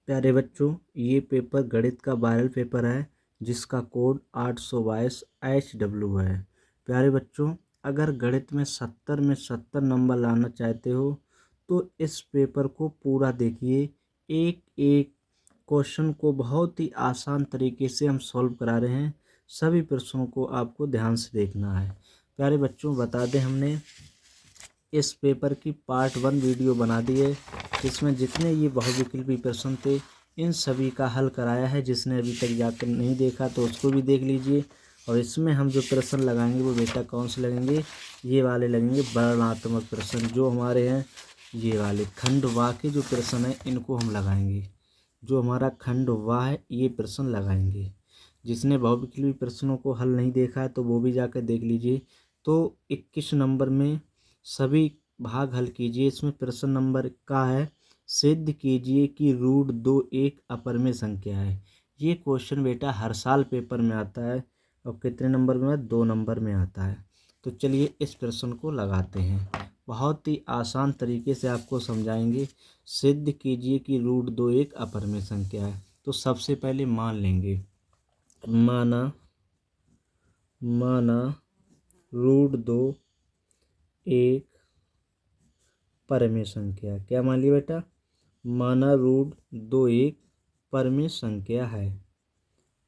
प्यारे बच्चों, ये पेपर गणित का वायरल पेपर है जिसका कोड 822HW है। प्यारे बच्चों, अगर गणित में 70 में 70 नंबर लाना चाहते हो तो इस पेपर को पूरा देखिए। एक एक क्वेश्चन को बहुत ही आसान तरीके से हम सॉल्व करा रहे हैं। सभी प्रश्नों को आपको ध्यान से देखना है। प्यारे बच्चों, बता दें, हमने इस पेपर की पार्ट 1 वीडियो बना दी है जिसमें जितने ये बहुविकल्पी प्रश्न थे इन सभी का हल कराया है। जिसने अभी तक जाकर नहीं देखा तो उसको भी देख लीजिए। और इसमें हम जो प्रश्न लगाएंगे वो बेटा कौन से लगेंगे, ये वाले लगेंगे वर्णनात्मक प्रश्न जो हमारे हैं। ये वाले खंड वाह के जो प्रश्न हैं इनको हम लगाएंगे। जो हमारा खंड वाह है ये प्रश्न लगाएंगे। जिसने बहुविकल्पी प्रश्नों को हल नहीं देखा है तो वो भी जाकर देख लीजिए। तो 21 नंबर में सभी भाग हल कीजिए। इसमें प्रश्न नंबर का है, सिद्ध कीजिए कि √2 एक अपरिमेय संख्या है। ये क्वेश्चन बेटा हर साल पेपर में आता है और कितने नंबर में है, 2 नंबर में आता है। तो चलिए इस प्रश्न को लगाते हैं। बहुत ही आसान तरीके से आपको समझाएंगे। सिद्ध कीजिए कि √2 एक अपरिमेय संख्या है। तो सबसे पहले मान लेंगे, माना √2 एक परमेय संख्या। क्या मान लिया बेटा, माना √2 एक परमेय संख्या है।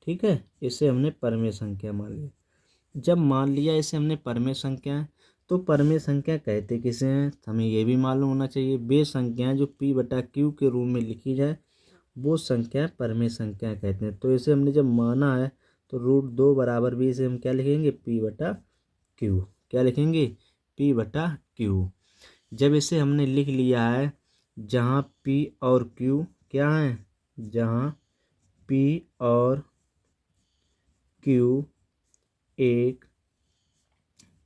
ठीक है, इसे हमने परमेय संख्या मान लिया। जब मान लिया इसे हमने परमेय संख्या है तो परमेय संख्या कहते किसे हैं, हमें ये भी मालूम होना चाहिए। वे संख्याएं जो P/Q के रूप में लिखी जाए वो संख्या परमेय संख्या कहते हैं। तो इसे हमने जब माना है तो √2 बराबर भी इसे हम क्या लिखेंगे, P/Q। क्या लिखेंगे, P/Q। जब इसे हमने लिख लिया है, जहाँ P और Q क्या है, जहाँ P और Q एक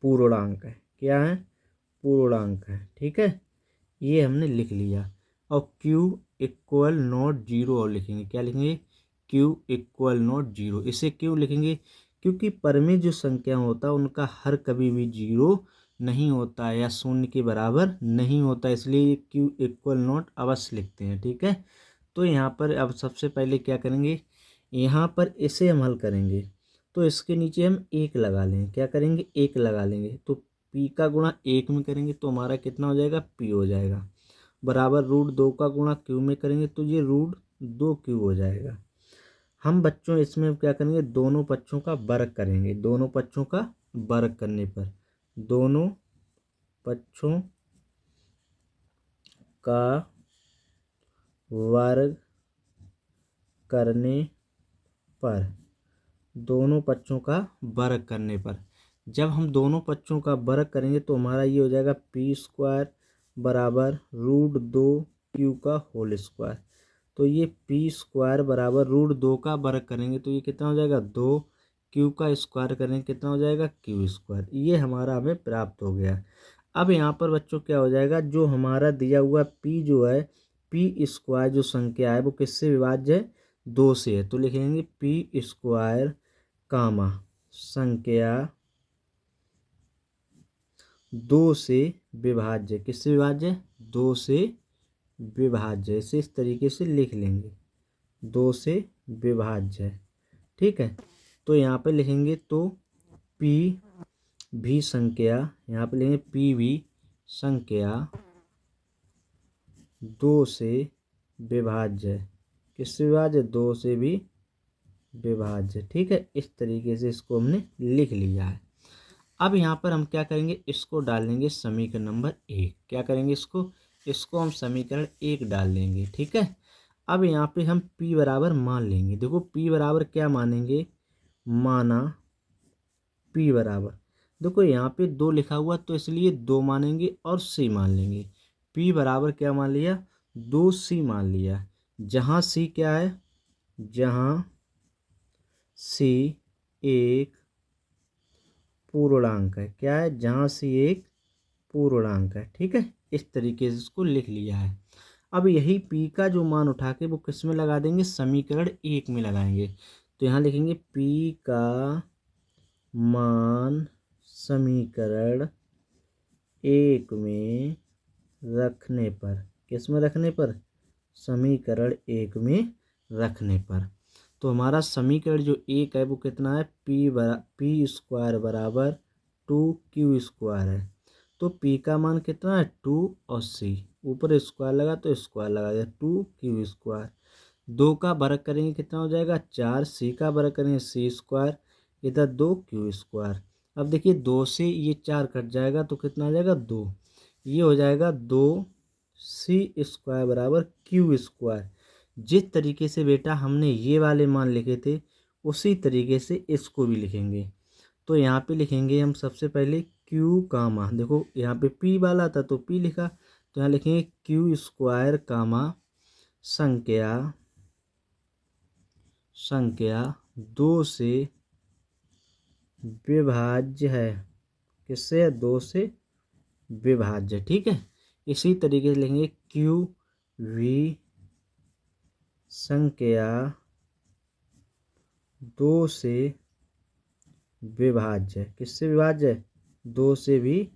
पूर्णांक है। क्या है, पूर्णांक है। ठीक है, ये हमने लिख लिया। और Q इक्वल नॉट 0 और लिखेंगे। क्या लिखेंगे, Q इक्वल नॉट 0। इसे क्यों लिखेंगे, क्योंकि परमेय जो संख्या होता है उनका हर कभी भी 0 नहीं होता है या शून्य के बराबर नहीं होता, इसलिए Q इक्वल नॉट अवश्य लिखते हैं। ठीक है, तो यहाँ पर अब सबसे पहले क्या करेंगे, यहाँ पर इसे हम हल करेंगे तो इसके नीचे हम 1 लगा लेंगे। क्या करेंगे, 1 लगा लेंगे। तो P का गुणा 1 में करेंगे तो हमारा कितना हो जाएगा, P हो जाएगा। बराबर √2 का गुणा Q में करेंगे तो ये √2Q हो जाएगा। हम बच्चों इसमें क्या करेंगे, दोनों पक्षों का वर्ग करेंगे। दोनों पक्षों का वर्ग करने पर, दोनों पक्षों का वर्ग करने पर, दोनों पक्षों का वर्ग करने पर, जब हम दोनों पक्षों का वर्ग करेंगे तो हमारा ये हो जाएगा P² बराबर √2Q का होल स्क्वायर। तो ये P² बराबर √2 का वर्ग करेंगे तो ये कितना हो जाएगा, 2। Q का स्क्वायर करेंगे कितना हो जाएगा, Q²। ये हमारा हमें प्राप्त हो गया। अब यहाँ पर बच्चों क्या हो जाएगा, जो हमारा दिया हुआ P जो है, P² जो संख्या है वो किससे विभाज्य है, 2 से है। तो लिखेंगे P² कामा संख्या 2 से विभाज्य। किससे विभाज्य, 2 से विभाज्य। इसे इस तरीके से लिख लेंगे, 2 से विभाज्य। ठीक है, तो यहाँ पे लिखेंगे तो P भी संख्या, यहाँ पे लिखेंगे P भी संख्या 2 से विभाज्य। किससे विभाज्य, 2 से भी विभाज्य। ठीक है, इस तरीके से इसको हमने लिख लिया है। अब यहाँ पर हम क्या करेंगे, इसको डाल देंगे समीकरण नंबर 1। क्या करेंगे, इसको हम समीकरण 1 डाल देंगे। ठीक है, अब यहाँ पे हम P बराबर मान लेंगे। देखो P बराबर क्या मानेंगे, माना P बराबर, देखो यहाँ पे 2 लिखा हुआ तो इसलिए 2 मानेंगे और C मान लेंगे। P बराबर क्या मान लिया, 2C मान लिया। जहाँ C क्या है, जहाँ C एक पूर्णांक है। क्या है, जहाँ C एक पूर्णांक है। ठीक है, इस तरीके से इसको लिख लिया है। अब यही P का जो मान उठा के वो किस में लगा देंगे, समीकरण 1 में लगाएंगे। तो यहाँ लिखेंगे P का मान समीकरण 1 में रखने पर, किस में रखने पर, समीकरण 1 में रखने पर। तो हमारा समीकरण जो 1 है वो कितना है, पी स्क्वायर बराबर 2q² है। तो p का मान कितना है 2 और c ऊपर स्क्वायर लगा तो स्क्वायर लगा दिया 2q²। 2 का वर्ग करेंगे कितना हो जाएगा 4, c का वर्ग करेंगे c², इधर 2q²। अब देखिए 2 से ये 4 कट जाएगा तो कितना आ जाएगा 2, ये हो जाएगा 2c² बराबर q²। जिस तरीके से बेटा हमने ये वाले मान लिखे थे उसी तरीके से इसको भी लिखेंगे। तो यहाँ पे लिखेंगे हम सबसे पहले q कामा, देखो यहाँ पे p वाला था तो p लिखा, तो यहाँ लिखेंगे q² कामा संख्या 2 से विभाज्य है। किससे है, 2 से विभाज्य। ठीक है, इसी तरीके से लिखेंगे qv संख्या 2 से विभाज्य। किससे विभाज्य है, 2 से भी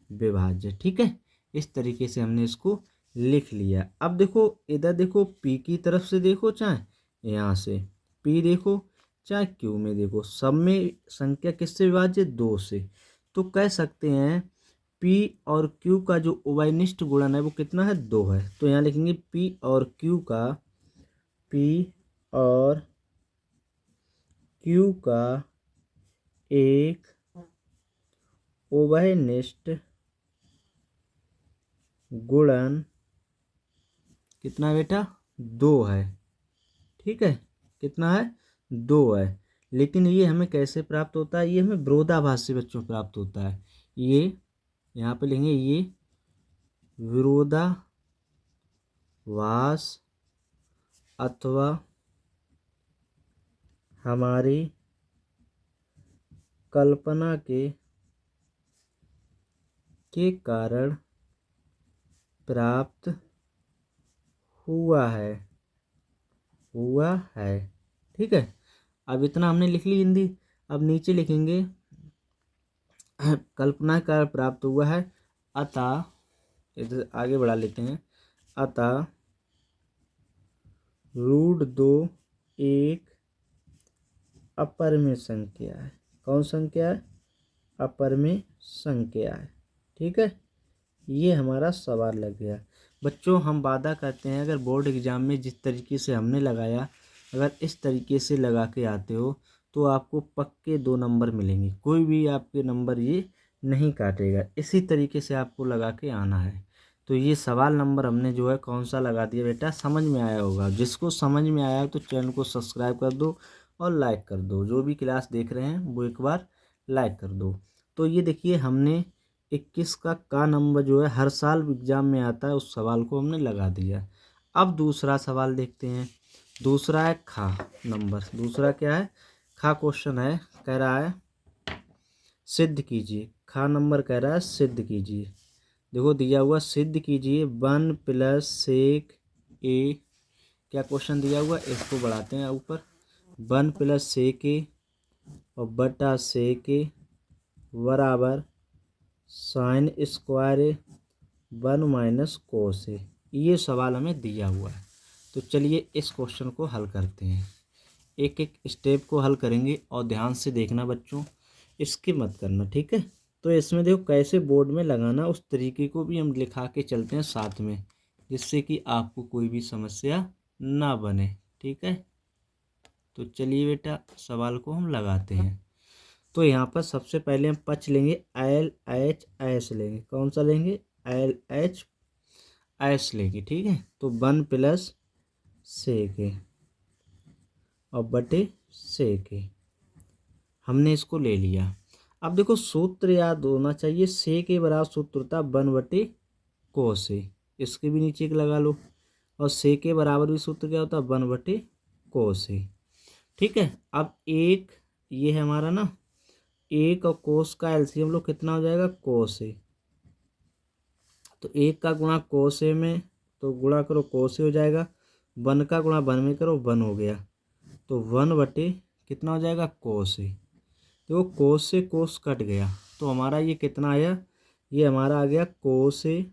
विभाज्य। ठीक है, इस तरीके से हमने इसको लिख लिया। अब देखो इधर देखो p की तरफ से देखो, चाहे यहाँ से p देखो चाहे q में देखो, सब में संख्या किससे विभाज्य, 2 से। तो कह सकते हैं p और q का जो उभयनिष्ठ गुणन है वो कितना है, 2 है। तो यहाँ लिखेंगे p और q का एक उभयनिष्ठ गुणन कितना है बेटा, 2 है। ठीक है, कितना है, 2 है। लेकिन ये हमें कैसे प्राप्त होता है, ये हमें विरोधाभास से बच्चों प्राप्त होता है। ये यहाँ पे लेंगे, ये विरोधाभास अथवा हमारी कल्पना के कारण प्राप्त हुआ है। ठीक है, अब इतना हमने लिख ली हिंदी। अब नीचे लिखेंगे कल्पना का प्राप्त हुआ है, अतः इधर आगे बढ़ा लेते हैं, अतः √2 एक अपरिमेय संख्या है। कौन संख्या है, अपरिमेय संख्या है। ठीक है, ये हमारा सवाल लग गया। बच्चों हम वादा करते हैं अगर बोर्ड एग्जाम में जिस तरीके से हमने लगाया, अगर इस तरीके से लगा के आते हो तो आपको पक्के 2 नंबर मिलेंगे, कोई भी आपके नंबर ये नहीं काटेगा। इसी तरीके से आपको लगा के आना है। तो ये सवाल नंबर हमने जो है कौन सा लगा दिया बेटा, समझ में आया होगा। जिसको समझ में आया तो चैनल को सब्सक्राइब कर दो और लाइक कर दो। जो भी क्लास देख रहे हैं वो एक बार लाइक कर दो। तो ये देखिए हमने 21 का नंबर जो है हर साल एग्जाम में आता है, उस सवाल को हमने लगा दिया। अब दूसरा सवाल देखते हैं। दूसरा है खा नंबर, दूसरा क्या है, खा क्वेश्चन है, कह रहा है सिद्ध कीजिए। खा नंबर कह रहा है सिद्ध कीजिए। देखो दिया हुआ सिद्ध कीजिए 1 + sec a, क्या क्वेश्चन दिया हुआ, इसको बढ़ाते हैं ऊपर, 1 + sec a और बटा sec a बराबर sin² a 1 - cos a। ये सवाल हमें दिया हुआ है। तो चलिए इस क्वेश्चन को हल करते हैं। एक एक स्टेप को हल करेंगे और ध्यान से देखना बच्चों, इसकी मत करना। ठीक है, तो इसमें देखो कैसे बोर्ड में लगाना उस तरीके को भी हम लिखा के चलते हैं साथ में, जिससे कि आपको कोई भी समस्या ना बने। ठीक है, तो चलिए बेटा सवाल को हम लगाते हैं। तो यहाँ पर सबसे पहले हम पक्ष लेंगे LHS लेंगे। कौन सा लेंगे, LHS लेंगे। ठीक है, तो 1 + sec a और बटे sec a हमने इसको ले लिया। अब देखो सूत्र याद होना चाहिए, sec a बराबर सूत्र होता है 1/cos a, इसके भी नीचे एक लगा लो। और sec a बराबर भी सूत्र क्या होता है, 1/cos a। ठीक है, अब एक ये है हमारा ना, एक और कोस का एलसीएम लो, कितना हो जाएगा कोस ए। तो एक का गुणा कोस ए में, तो गुणा करो कोस ए हो जाएगा, 1 का गुणा 1 में करो 1 हो गया, तो 1/ कितना हो जाएगा कोस ए। देखो कोस से कोस कट गया तो हमारा ये कितना आया, ये हमारा आ गया कोस ए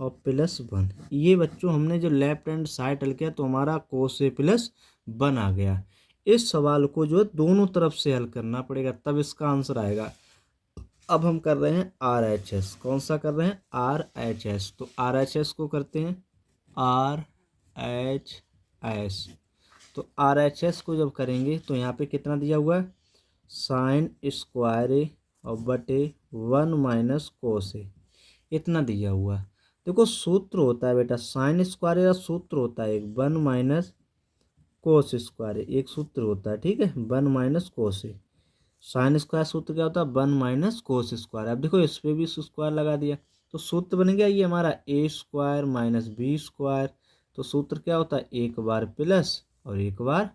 और +1। ये बच्चों हमने जो लेफ्ट हैंड साइड हल किया तो हमारा cos A +1 आ गया। इस सवाल को जो है दोनों तरफ से हल करना पड़ेगा, तब इसका आंसर आएगा। अब हम कर रहे हैं RHS। कौन सा कर रहे हैं? RHS। तो RHS को करते हैं RHS। तो RHS को जब करेंगे तो यहाँ पे कितना दिया हुआ है? sin स्क्वायर ए और बटे 1 - cos ए, इतना दिया हुआ है। देखो सूत्र होता है बेटा, sin स्क्वायर का सूत्र होता है 1 - cos स्क्वायर, एक सूत्र होता है, ठीक है, 1 - cos ए। साइन स्क्वायर सूत्र क्या होता है? 1 - cos स्क्वायर। अब देखो इस पे भी स्क्वायर लगा दिया तो सूत्र बन गया ये हमारा A² - B²। तो सूत्र क्या होता है? एक बार प्लस और एक बार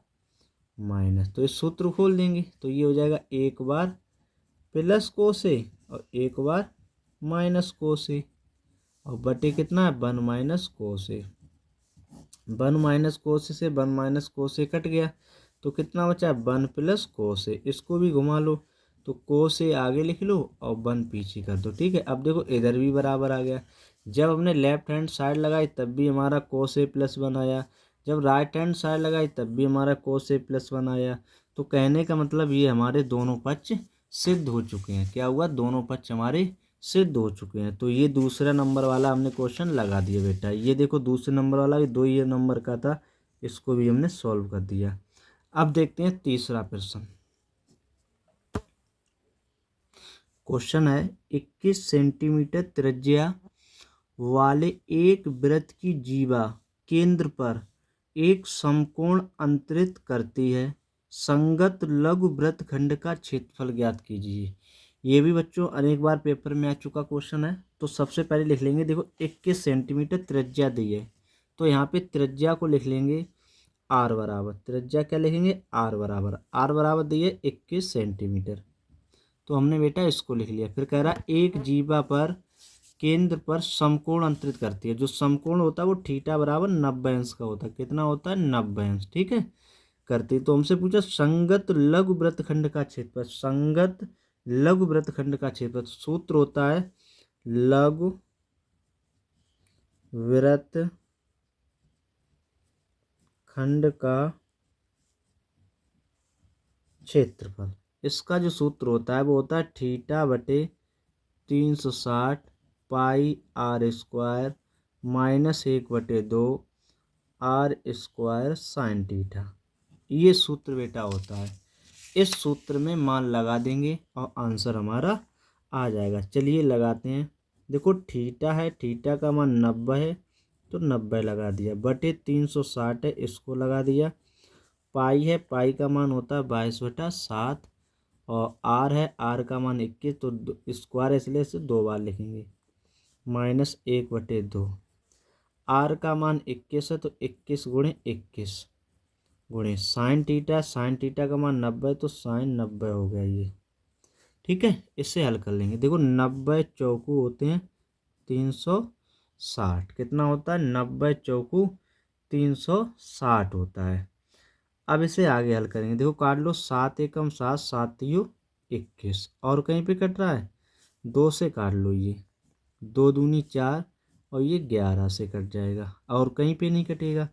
माइनस। तो इस सूत्र खोल देंगे तो ये हो जाएगा एक बार प्लस cos A और एक बार माइनस cos A, और बटे कितना है? 1 - cos A। 1 - cos से 1 - cos A कट गया तो कितना बचा? 1 + cos A। इसको भी घुमा लो तो cos A आगे लिख लो और 1 पीछे कर दो, ठीक है। अब देखो इधर भी बराबर आ गया। जब हमने लेफ्ट हैंड साइड लगाई तब भी हमारा cos A +1 आया, जब राइट हैंड साइड लगाई तब भी हमारा cos A +1 आया। तो कहने का मतलब ये हमारे दोनों पक्ष सिद्ध हो चुके हैं। क्या हुआ? दोनों पक्ष हमारे सिद्ध हो चुके हैं। तो ये दूसरा नंबर वाला हमने क्वेश्चन लगा दिया बेटा। ये देखो दूसरे नंबर वाला भी 2 ही नंबर का था, इसको भी हमने सॉल्व कर दिया। अब देखते हैं तीसरा प्रश्न। क्वेश्चन है 21 सेंटीमीटर त्रिज्या वाले एक वृत्त की जीवा केंद्र पर एक समकोण अंतरित करती है, संगत लघु वृत्तखंड का क्षेत्रफल ज्ञात कीजिए। ये भी बच्चों अनेक बार पेपर में आ चुका क्वेश्चन है। तो सबसे पहले लिख लेंगे, देखो 21 सेंटीमीटर त्रिज्या दी है तो यहाँ पे त्रिज्या को लिख लेंगे आर बराबर, त्रिज्या क्या लिखेंगे? आर बराबर दी है 21 सेंटीमीटर। तो हमने बेटा इसको लिख लिया। फिर कह रहा एक जीवा पर केंद्र पर समकोण अंतरित करती है। जो समकोण होता है वो थीटा बराबर 90 का होता है। कितना होता है? 90, ठीक है, करती। तो हमसे पूछा संगत लघु वृत्तखंड का क्षेत्रफल। संगत लघु वृत्तखंड का क्षेत्रफल सूत्र होता है लघु वृत्तखंड का क्षेत्रफल। इसका जो सूत्र होता है वो होता है थीटा बटे 360 पाई r² -1/2 r² साइन थीटा। ये सूत्र बेटा होता है। इस सूत्र में मान लगा देंगे और आंसर हमारा आ जाएगा। चलिए लगाते हैं। देखो थीटा है, थीटा का मान 90 है तो 90 लगा दिया, बटे 360 है, इसको लगा दिया। पाई है, पाई का मान होता है 22/7, और आर है, आर का मान 21 तो स्क्वायर इसलिए से 2 बार लिखेंगे, -1/2। आर का मान 21 है तो 21 × 21 गुणे साइन थीटा, साइन थीटा का मान 90 तो साइन 90 हो गया ये, ठीक है। इससे हल कर लेंगे। देखो 90 चौकू होते हैं 360, कितना होता है? 90 चौकू 360 होता है। अब इसे आगे हल करेंगे। देखो काट लो, 7 एकम 7, 7 तियो 21, और कहीं पे कट रहा है 2 से काट लो, ये 2 दूनी 4 और ये 11 से कट जाएगा, और कहीं पे नहीं कटेगा।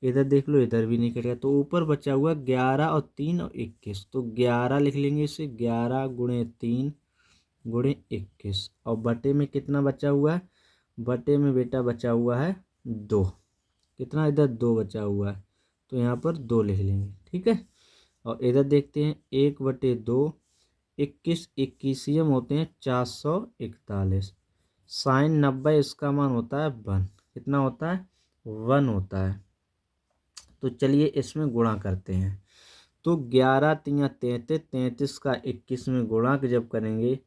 इधर देख लो, इधर भी नहीं कटेगा। तो ऊपर बचा हुआ 11 और 3 और 21, तो 11 लिख लेंगे इसे, 11 × 3 × 21, और बटे में कितना बचा हुआ है? बटे में बेटा बचा हुआ है 2। कितना? इधर 2 बचा हुआ है तो यहाँ पर 2 लिख लेंगे, ठीक है। और इधर देखते हैं 1/2, 21 21 होते हैं 441, साइन 90 इसका मान होता है 1। कितना होता है? 1 होता है। तो चलिए इसमें गुणा करते हैं। तो 11 × 3 = 33, 33 का 21 में गुणा जब करेंगे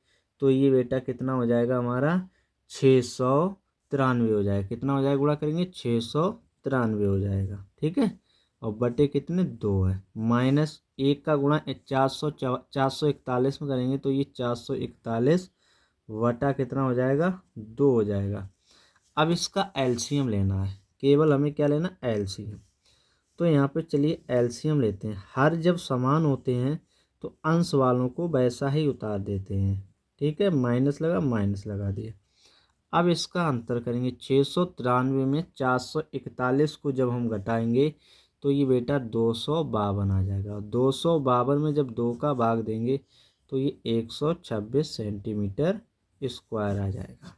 तो ये बेटा कितना हो जाएगा हमारा? 693 हो जाएगा। कितना हो जाएगा? गुणा करेंगे 693 हो जाएगा, ठीक है। और बटे कितने? 2 है। -1 का गुणा 441 में करेंगे तो ये 441 वटा कितना हो जाएगा? 2 हो जाएगा। अब इसका एलसीएम लेना है, केवल हमें क्या लेना? एलसीएम। तो यहाँ पे चलिए एलसीएम लेते हैं। हर जब समान होते हैं तो अंश वालों को वैसा ही उतार देते हैं, ठीक है। माइनस लगा, माइनस लगा दिया। अब इसका अंतर करेंगे, 693 में 441 को जब हम घटाएंगे तो ये बेटा 252 आ जाएगा। 252 में जब 2 का भाग देंगे तो ये 126 सेंटीमीटर स्क्वायर आ जाएगा।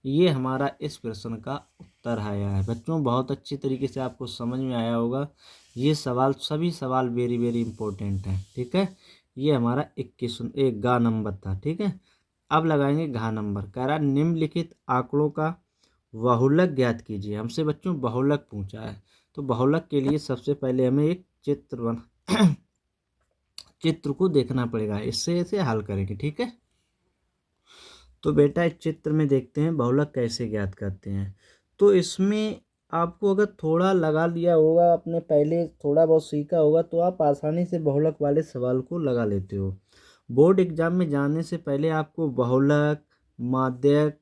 ये हमारा इस प्रश्न का उत्तर आया है। बच्चों बहुत अच्छी तरीके से आपको समझ में आया होगा। ये सवाल, सभी सवाल वेरी वेरी इंपॉर्टेंट हैं, ठीक है। ये हमारा 21 नंबर था, ठीक है। अब लगाएंगे घ नंबर। कह रहा निम्नलिखित आंकड़ों का बहुलक ज्ञात कीजिए। हमसे बच्चों बहुलक पूछा है, तो बहुलक के लिए सबसे पहले हमें एक चित्र को देखना पड़ेगा, इससे इसे हल करेंगे, ठीक है। तो बेटा इस चित्र में देखते हैं बहुलक कैसे ज्ञात करते हैं। तो इसमें आपको अगर थोड़ा लगा लिया होगा, आपने पहले थोड़ा बहुत सीखा होगा, तो आप आसानी से बहुलक वाले सवाल को लगा लेते हो। बोर्ड एग्जाम में जाने से पहले आपको बहुलक, माध्यक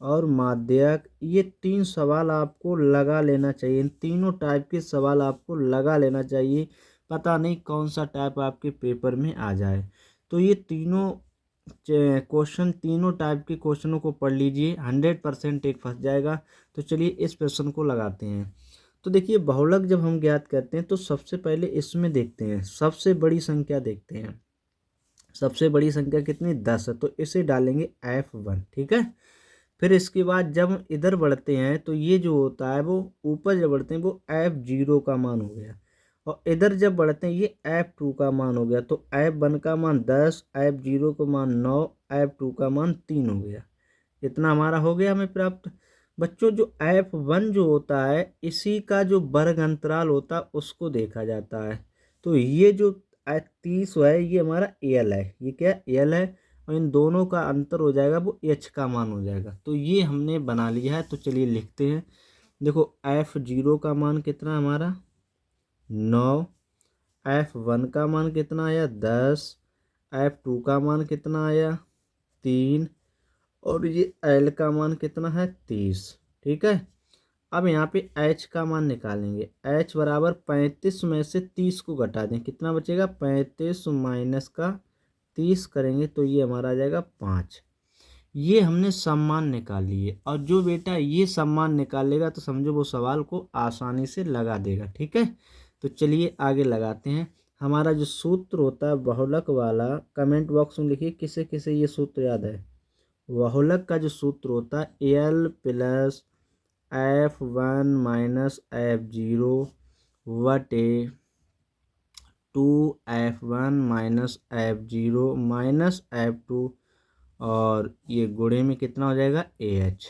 और माध्यक ये 3 सवाल आपको लगा लेना चाहिए। इन तीनों टाइप के सवाल आपको लगा लेना चाहिए। पता नहीं कौन सा टाइप आपके पेपर में आ जाए। तो ये तीनों क्वेश्चन, तीनों टाइप के क्वेश्चनों को पढ़ लीजिए, 100% एक फंस जाएगा। तो चलिए इस प्रश्न को लगाते हैं। तो देखिए बहुलक जब हम ज्ञात करते हैं तो सबसे पहले इसमें देखते हैं, सबसे बड़ी संख्या देखते हैं। सबसे बड़ी संख्या कितनी, 10 है, तो इसे डालेंगे F1, ठीक है। फिर इसके बाद जब इधर बढ़ते हैं तो ये जो होता है वो ऊपर जब बढ़ते हैं वो F0 का मान हो गया, और इधर जब बढ़ते हैं ये F2 का मान हो गया। तो F1 का मान 10, F0 का मान 9, F2 का मान 3 हो गया। इतना हमारा हो गया हमें प्राप्त। बच्चों जो F1 जो होता है इसी का जो वर्ग अंतराल होता है उसको देखा जाता है। तो ये जो 30 है ये हमारा एल है, ये क्या एल है, और इन दोनों का अंतर हो जाएगा वो एच का मान हो जाएगा। तो ये हमने बना लिया है। तो चलिए लिखते हैं। देखो F0 का मान कितना हमारा 9, F1 का मान कितना आया 10, F2 का मान कितना आया 3, और ये L का मान कितना है 30, ठीक है। अब यहाँ पे H का मान निकालेंगे। H बराबर 35 में से 30 को घटा दें, कितना बचेगा 35 माइनस का 30 करेंगे तो ये हमारा आ जाएगा 5। ये हमने सम्मान निकाल लिए, और जो बेटा ये सम्मान निकालेगा तो समझो वो सवाल को आसानी से लगा देगा, ठीक है। तो चलिए आगे लगाते हैं। हमारा जो सूत्र होता है बहुलक वाला, कमेंट बॉक्स में लिखिए किसे किसे ये सूत्र याद है। बहुलक का जो सूत्र होता है L plus F1 minus F0 बटे 2F1 minus F0 minus F2, और ये गुणे में कितना हो जाएगा AH।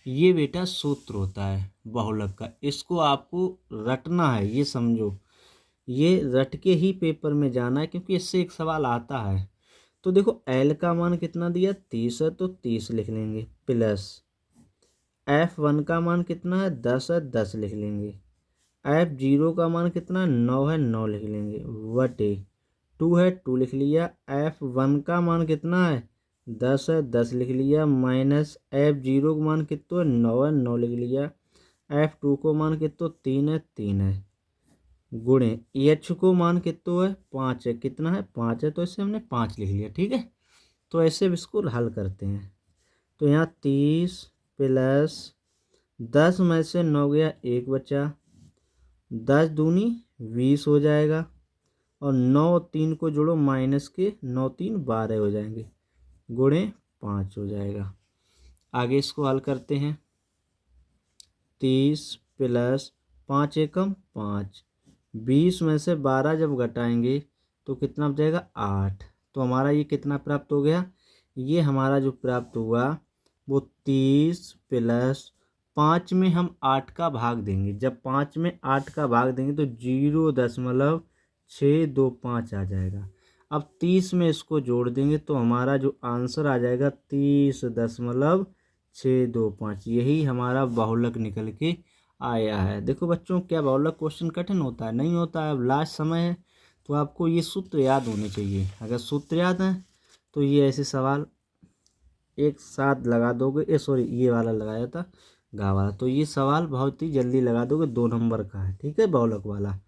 ये बेटा सूत्र होता है बहुलक का, इसको आपको रटना है, ये समझो, ये रट के ही पेपर में जाना है क्योंकि इससे एक सवाल आता है। तो देखो L का मान कितना दिया 30 है, तो 30 लिख लेंगे, प्लस F1 का मान कितना है 10 है, 10 लिख लेंगे। F0 का मान कितना 9 है, 9 लिख लेंगे, बटे 2 है 2 लिख लिया। F1 का मान कितना है 10 है, 10 लिख लिया, माइनस F0 का मान कितना है 9 है, 9 लिख लिया। F2 को मान कितना 3 है, 3 है, गुणे H को मान कितना है 5 है, कितना है 5 है, तो इसे हमने 5 लिख लिया, ठीक है। तो ऐसे अब इसको हल करते हैं। तो यहाँ 30 प्लस 10 में से 9 गया 1 बचा, 10 दूनी 20 हो जाएगा, और 9 3 को जोड़ो माइनस के 9 3 12 हो जाएंगे, गुणे 5 हो जाएगा। आगे इसको हल करते हैं। 30 प्लस 5 एकम 5, 20 में से 12 जब घटाएंगे तो कितना बचेगा 8। तो हमारा ये कितना प्राप्त हो गया, ये हमारा जो प्राप्त हुआ वो 30 प्लस 5 में हम 8 का भाग देंगे। जब 5 में 8 का भाग देंगे तो 0.625 आ जाएगा। अब 30 में इसको जोड़ देंगे तो हमारा जो आंसर आ जाएगा 30.625। यही हमारा बहुलक निकल के आया है। देखो बच्चों क्या बहुलक क्वेश्चन कठिन होता है, नहीं होता है। अब लास्ट समय है तो आपको ये सूत्र याद होने चाहिए। अगर सूत्र याद है तो ये ऐसे सवाल एक साथ लगा दोगे। सॉरी ये वाला लगाया था गा वाला, तो ये सवाल बहुत ही जल्दी लगा दोगे। 2 नंबर का है, ठीक है, बहुलक वाला।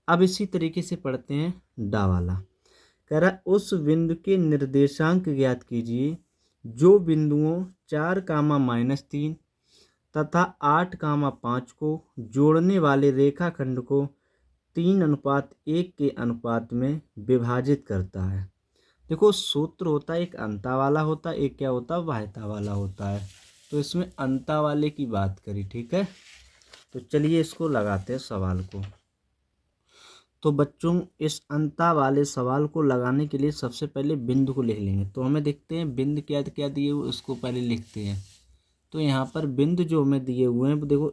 अब इसी तरीके से पढ़ते हैं डा वाला। कह रहा उस बिंदु के निर्देशांक ज्ञात कीजिए जो बिंदुओं 4, -3 तथा 8, 5 को जोड़ने वाले रेखाखंड को 3:1 के अनुपात में विभाजित करता है। देखो सूत्र होता है, एक अंता वाला होता है, एक क्या होता है, वाह्यता वाला होता है। तो इसमें अंता वाले की बात करी, ठीक है। तो चलिए इसको लगाते हैं सवाल को। तो बच्चों इस अंता वाले सवाल को लगाने के लिए सबसे पहले बिंदु को लिख लेंगे। तो हमें देखते हैं बिंदु क्या क्या दिए हुए, उसको पहले लिखते हैं। तो यहाँ पर बिंदु जो हमें दिए हुए हैं वो देखो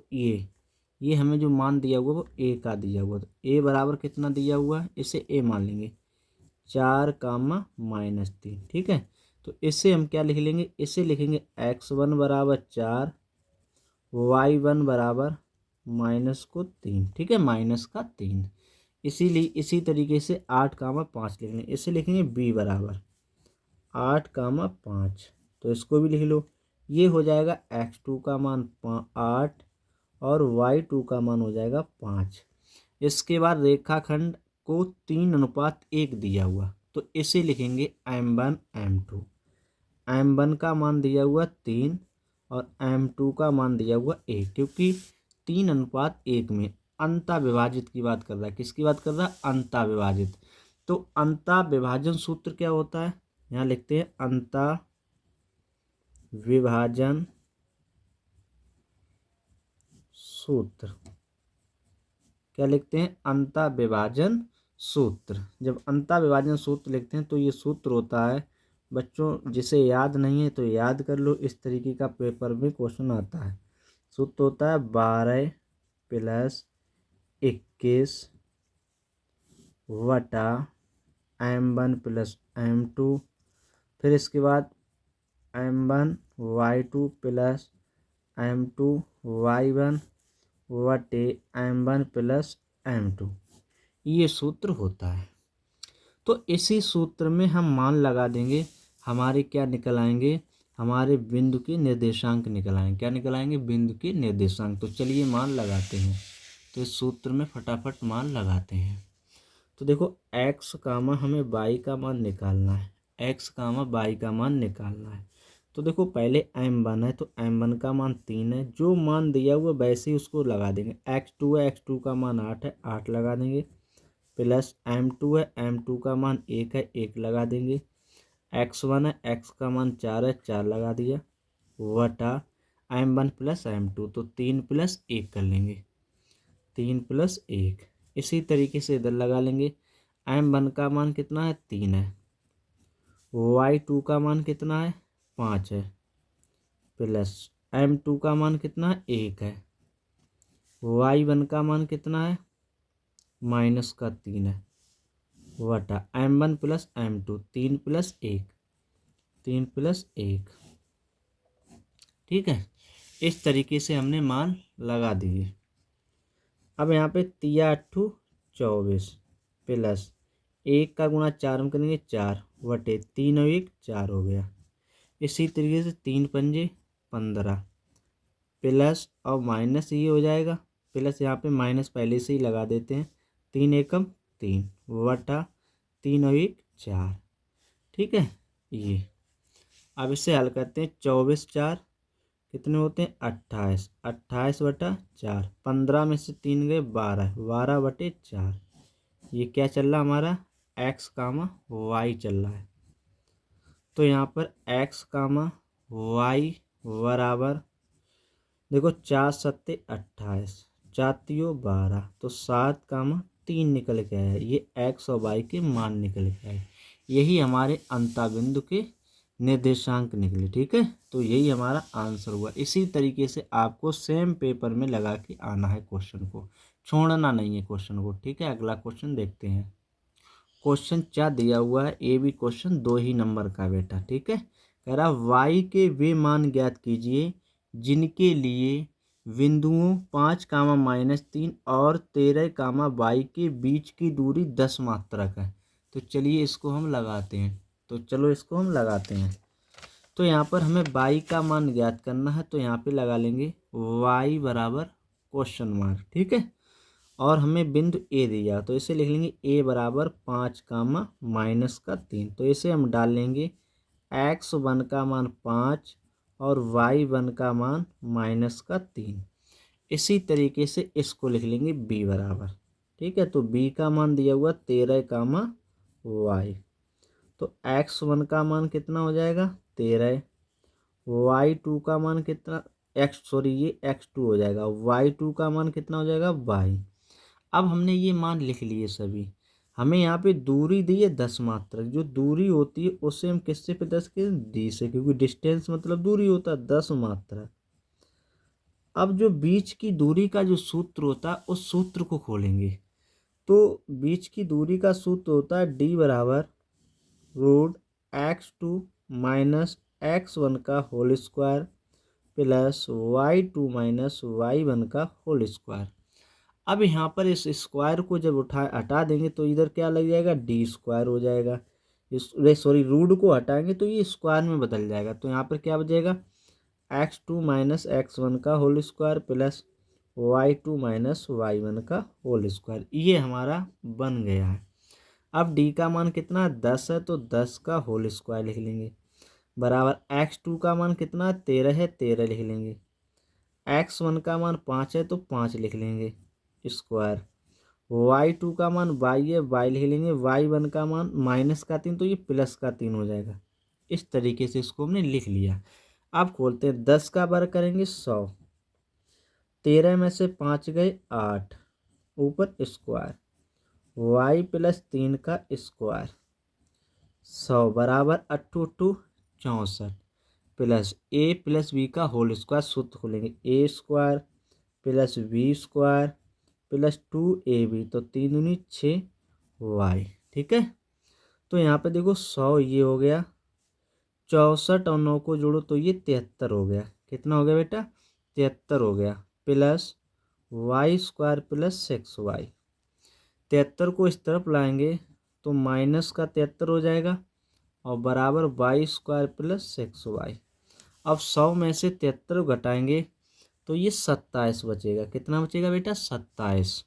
ये हमें जो मान दिया हुआ वो ए का दिया हुआ। तो ए बराबर कितना दिया हुआ है, इसे ए मान लेंगे, 4, -3, ठीक है। तो इसे हम क्या लिख लेंगे, इसे लिखेंगे x1 बराबर 4, y1 बराबर -3, ठीक है, -3। इसीलिए इसी तरीके से 8, 5 लिख लेंगे। इसे लिखेंगे b बराबर 8, 5। तो इसको भी लिख लो। ये हो जाएगा x2 का मान 8 और y2 का मान हो जाएगा 5। इसके बाद रेखाखंड को 3:1 दिया हुआ, तो इसे लिखेंगे m1 m2। m1 का मान दिया हुआ 3 और m2 का मान दिया हुआ 1, क्योंकि 3:1 में अंता विभाजित की बात कर रहा है। किसकी बात कर रहा है, अंता विभाजित। तो अंता विभाजन सूत्र क्या होता है, यहाँ लिखते हैं अंता विभाजन सूत्र। क्या लिखते हैं, अंता विभाजन सूत्र। जब अंता विभाजन सूत्र लिखते हैं तो ये सूत्र होता है बच्चों, जिसे याद नहीं है तो याद कर लो, इस तरीके का पेपर में क्वेश्चन आता है। सूत्र होता है 12 + 21 बटा m1 + m2, फिर इसके बाद m1 y2 + m2 y1 बटे m1 + m2, ये सूत्र होता है। तो इसी सूत्र में हम मान लगा देंगे, हमारे क्या निकल आएंगे, हमारे बिंदु के निर्देशांक निकल आएंगे। क्या निकल आएंगे, बिंदु के निर्देशांक। तो चलिए मान लगाते हैं। तो इस सूत्र में फटाफट मान लगाते हैं। तो देखो x कामा हमें y का मान निकालना है, x कामा y का मान निकालना है। तो देखो पहले m1 है, तो m1 का मान 3 है, जो मान दिया हुआ वैसे ही उसको लगा देंगे। x2 है, x2 का मान 8 है, 8 लगा देंगे, प्लस m2 है, m2 का मान 1 है, 1 लगा देंगे, x1 है, x का मान 4 है, 4 लगा दिया, वटा m1 + m2, तो 3 + 1 कर लेंगे, 3 + 1। इसी तरीके से इधर लगा लेंगे। m1 का मान कितना है, 3 है, y2 का मान कितना है, 5 है, प्लस m2 का मान कितना है, 1 है, y1 का मान कितना है, -3 है, वटा m1 + m2, 3 + 1, 3 + 1, ठीक है। इस तरीके से हमने मान लगा दिए। अब यहाँ पे 3×8 = 24 प्लस 1 का गुणा 4 में करेंगे 4 बटे 3 और 1 4 हो गया। इसी तरीके से 3 पंजे 15 प्लस और माइनस ये हो जाएगा, प्लस यहाँ पे माइनस पहले से ही लगा देते हैं, 3 एकम 3 बटा 3 और 1 4, ठीक है। ये अब इसे हल करते हैं। 24 4 कितने होते हैं, 28, 28 बटा 4, 15 में से 3 गए 12, 12 बटे 4। ये क्या चल रहा हमारा, x कामा y चल रहा है। तो यहाँ पर x कामा y बराबर देखो 4 सत्ते 28, 4 तियो 12, तो 7, 3 निकल के आया। ये x और y के मान निकल के आए। यही हमारे अंता बिंदु के निर्देशांक निकले, ठीक है। तो यही हमारा आंसर हुआ। इसी तरीके से आपको सेम पेपर में लगा के आना है, क्वेश्चन को छोड़ना नहीं है क्वेश्चन को, ठीक है। अगला क्वेश्चन देखते हैं। क्वेश्चन क्या दिया हुआ है, ये भी क्वेश्चन 2 ही नंबर का बेटा, ठीक है। कह रहा y के वे मान ज्ञात कीजिए जिनके लिए बिंदुओं 5, -3 और 13, y के बीच की दूरी 10 मात्रक है। तो चलिए इसको हम लगाते हैं। तो चलो इसको हम लगाते हैं। तो यहाँ पर हमें y का मान ज्ञात करना है, तो यहाँ पे लगा लेंगे y बराबर क्वेश्चन मार्क, ठीक है। और हमें बिंदु ए दिया, तो इसे लिख लेंगे a बराबर 5, -3, तो इसे हम डाल लेंगे x1 का मान 5 और y1 का मान -3। इसी तरीके से इसको लिख लेंगे b बराबर, ठीक है। तो b का मान दिया हुआ 13 कामा y, तो x1 का मान कितना हो जाएगा 13, y2 का मान कितना ये x2 हो जाएगा, y2 का मान कितना हो जाएगा y। अब हमने ये मान लिख लिए सभी। हमें यहाँ पे दूरी दी है 10 मात्रक, जो दूरी होती है उससे हम किससे पे 10 के डी से, क्योंकि डिस्टेंस मतलब दूरी होता है 10 मात्रक। अब जो बीच की दूरी का जो सूत्र होता है उस सूत्र को खोलेंगे। तो बीच की दूरी का सूत्र होता है डी बराबर √x2 माइनस x1 का whole square plus y2 minus y1 का होल स्क्वायर। अब यहाँ पर इस स्क्वायर को जब हटा देंगे तो इधर क्या लग जाएगा डी स्क्वायर हो जाएगा। रूट को हटाएंगे तो ये स्क्वायर में बदल जाएगा। तो यहाँ पर क्या बचेगा x2 माइनस x1 का whole square plus y2 minus y1 का होल स्क्वायर। ये हमारा बन गया है। अब d का मान कितना है 10 है, तो 10 का होल स्क्वायर लिख लेंगे बराबर x2 का मान कितना 13 है, 13 लिख लेंगे। x1 का मान 5 है तो 5 लिख लेंगे स्क्वायर। y2 का मान y है, y लिख लेंगे। y1 का मान -3 तो ये +3 हो जाएगा। इस तरीके से इसको हमने लिख लिया। अब खोलते हैं 10 का वर्ग करेंगे 100, 13 में से 5 गए 8, ऊपर स्क्वायर y + 3 का स्क्वायर 100 बराबर 8 8 64 प्लस a + b का होल स्क्वायर। सूत्र खोलेंगे a square plus b square plus 2ab, तो 3 दूनी 6y, ठीक है। तो यहाँ पे देखो 100 ये हो गया, 64 और 9 को जोड़ो तो ये 73 हो गया। कितना हो गया बेटा 73 हो गया, plus Y square plus 6y। 73 को इस तरफ लाएंगे तो माइनस का 73 हो जाएगा और बराबर वाई स्क्वायर प्लस 6y। अब 100 में से 73 घटाएंगे तो ये 27 बचेगा। कितना बचेगा बेटा 27।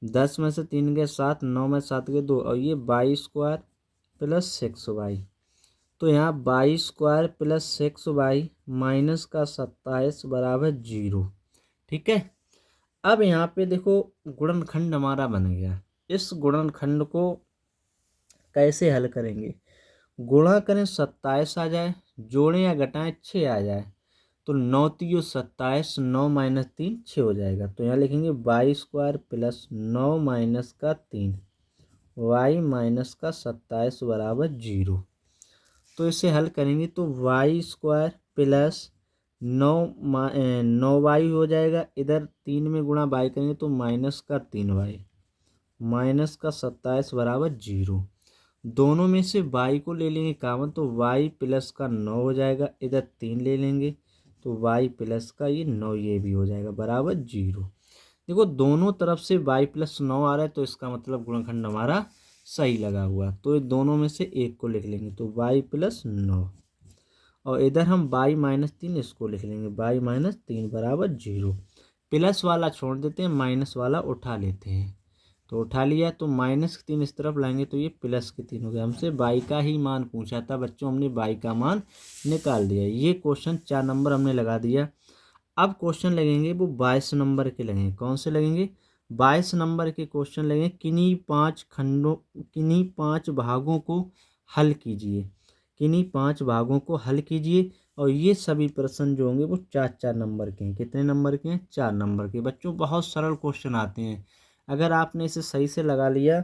10 में से 3 गए 7, 9 में 7 गए 2 और ये वाई स्क्वायर प्लस 6y। तो यहाँ Y square plus 6y minus का 27 बराबर 0, ठीक है। अब यहाँ पे देखो गुणनखंड हमारा बन गया। इस गुणनखंड को कैसे हल करेंगे, गुणा करें 27 आ जाए, जोड़ें या घटाएं 6 आ जाए, तो 9 3 27, 9 - 3 6 हो जाएगा। तो यहाँ लिखेंगे वाई स्क्वायर प्लस 9 माइनस का 3 वाई माइनस का 27 बराबर 0। तो इसे हल करेंगे तो वाई स्क्वायर प्लस 9 हो जाएगा, इधर 3 में गुणा बाई करेंगे तो माइनस का 3y माइनस का 27 बराबर 0। दोनों में से y को ले लेंगे कामन तो y प्लस का 9 हो जाएगा, इधर 3 ले लेंगे तो y प्लस का ये 9 ये भी हो जाएगा बराबर 0। देखो दोनों तरफ से y + 9 आ रहा है तो इसका मतलब गुणनखंड हमारा सही लगा हुआ। तो ये दोनों में से एक को लिख लेंगे तो y + 9 और इधर हम y - 3 इसको लिख लेंगे y - 3 बराबर 0। प्लस वाला छोड़ देते हैं, माइनस वाला उठा लेते हैं। तो उठा लिया तो -3 इस तरफ लाएंगे तो ये +3 हो गया। हमसे y का ही मान पूछा था बच्चों, हमने y का मान निकाल दिया। ये क्वेश्चन 4 नंबर हमने लगा दिया। अब क्वेश्चन लगेंगे वो 22 नंबर के लगेंगे। कौन से लगेंगे 22 नंबर के क्वेश्चन लगेंगे। किन्हीं 5 भागों को हल कीजिए, किन्हीं 5 भागों को हल कीजिए। और ये सभी प्रश्न जो होंगे वो 4-4 नंबर के हैं। कितने नंबर के हैं 4 नंबर के। बच्चों बहुत सरल क्वेश्चन आते हैं, अगर आपने इसे सही से लगा लिया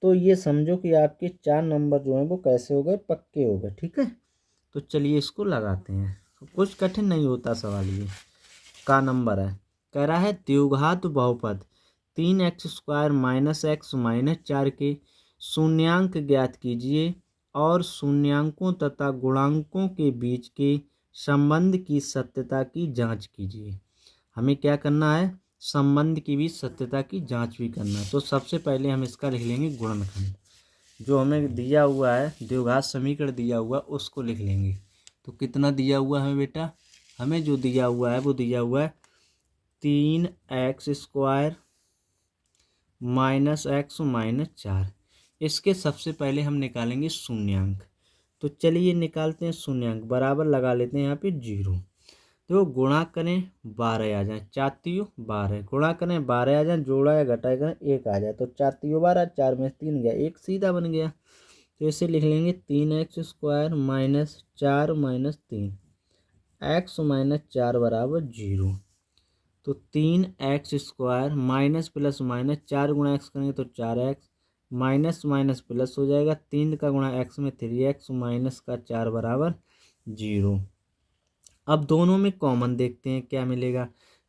तो ये समझो कि आपके 4 नंबर जो हैं वो कैसे हो गए पक्के हो गए, ठीक है। तो चलिए इसको लगाते हैं, कुछ कठिन नहीं होता सवाल। ये का नंबर है, कह रहा है द्विघात बहुपद 3x² - x -4 के शून्यांक ज्ञात कीजिए और शून्यांकों तथा गुणांकों के बीच के संबंध की सत्यता की जांच कीजिए। हमें क्या करना है, संबंध की भी सत्यता की जांच भी करना है। तो सबसे पहले हम इसका लिख लेंगे गुणनखंड, जो हमें दिया हुआ है द्विघात समीकरण दिया हुआ उसको लिख लेंगे। तो कितना दिया हुआ है बेटा, हमें जो दिया हुआ है वो दिया हुआ है 3x² - x - 4। इसके सबसे पहले हम निकालेंगे शून्यांक। तो चलिए निकालते हैं शून्यांक, बराबर लगा लेते हैं यहाँ पे 0। तो गुणा करें 12 आ जाए, 4 तियो 12, गुणा करें 12 आ जाए, जोड़ा या घटाया करें 1 आ जाए, तो 4 तियो 12, 4 में 3 गया, 1 सीधा बन गया। तो इसे लिख लेंगे 3x² minus 4 minus 3, x minus 4 बराबर 0। तो 3x² माइनस प्लस माइनस 4 गुणा एक्स करेंगे तो 4x, माइनस माइनस प्लस हो जाएगा, 3 का गुणा एक्स में 3x माइनस का 4 बराबर 0। अब दोनों में कॉमन देखते हैं क्या मिलेगा।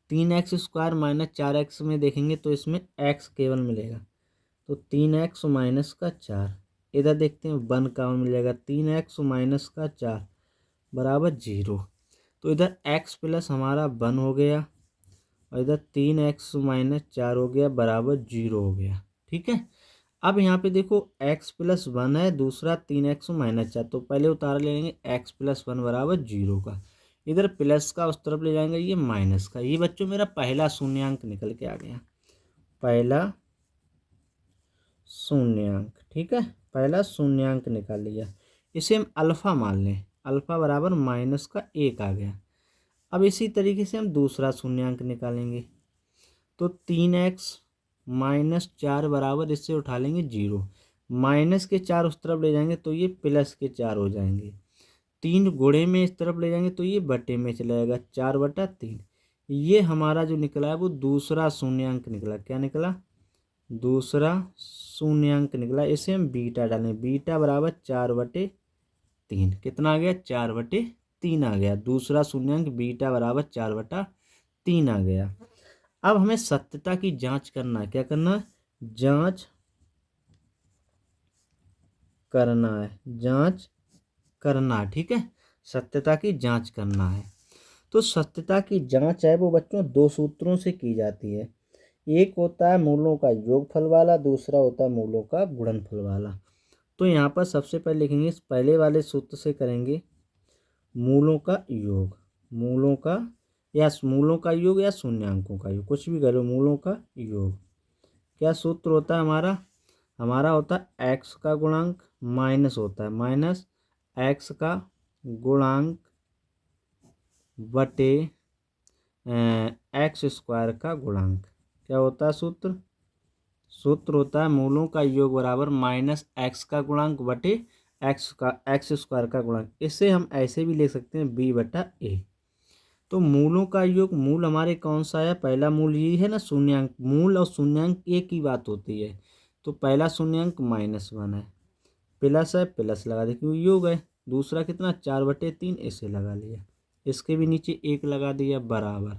3x² माइनस 4x में देखेंगे तो इसमें x केवल मिलेगा, तो 3x माइनस का 4। इधर देखते हैं 1 कॉमन मिल जाएगा, 3x माइनस का 4 बराबर 0। तो इधर x प्लस हमारा 1 हो गया और इधर 3x माइनस 4 हो गया बराबर 0 हो गया। ठीक है, अब यहाँ पे देखो x प्लस 1 है, दूसरा 3x माइनस 4, तो पहले उतार ले लेंगे x प्लस 1 बराबर 0 का, इधर प्लस का उस तरफ ले जाएंगे ये माइनस का। ये बच्चों मेरा पहला शून्यांक निकल के आ गया, पहला शून्यांक। ठीक है, पहला शून्यांक निकाल लिया, इसे हम अल्फा मान लें, अल्फा बराबर माइनस का 1 आ गया। अब इसी तरीके से हम दूसरा शून्यांक निकालेंगे, तो 3x माइनस 4 बराबर, इससे उठा लेंगे 0, माइनस के 4 उस तरफ ले जाएंगे तो ये प्लस के 4 हो जाएंगे, 3 गुणे में इस तरफ ले जाएंगे तो ये बटे में चला जाएगा, 4/3। ये हमारा जो निकला है वो दूसरा शून्यांक निकला। क्या निकला? दूसरा शून्यांक निकला। इसे हम बीटा डालें, बीटा बराबर 4/3। कितना आ गया? 4/3 आ गया। दूसरा शून्यांक बीटा बराबर 4/3 आ गया। अब हमें सत्यता की जांच करना है। क्या करना है? जांच करना है, जांच करना है। ठीक है, सत्यता की जांच करना है। तो सत्यता की जांच है वो बच्चों दो सूत्रों से की जाती है। एक होता है मूलों का योगफल वाला, दूसरा होता है मूलों का गुणनफल वाला। तो यहाँ पर सबसे पहले लिखेंगे, इस पहले वाले सूत्र से करेंगे मूलों का योग, मूलों का योग या शून्यांकों का योग, कुछ भी करो, मूलों का योग। क्या सूत्र होता है हमारा? हमारा होता है x का गुणांक माइनस होता है माइनस x का गुणांक बटे x² का गुणांक। क्या होता है सूत्र? सूत्र होता है मूलों का योग बराबर माइनस x का गुणांक बटे x² का गुणांक। इसे हम ऐसे भी लिख सकते हैं b/a। तो मूलों का योग, मूल हमारे कौन सा है? पहला मूल ये है ना, शून्यांक। मूल और शून्यांक एक ही बात होती है। तो पहला शून्यांक -1 है, प्लस है, प्लस लगा दे क्योंकि योग है। दूसरा कितना? 4/3, इसे लगा लिया, इसके भी नीचे 1 लगा दिया बराबर।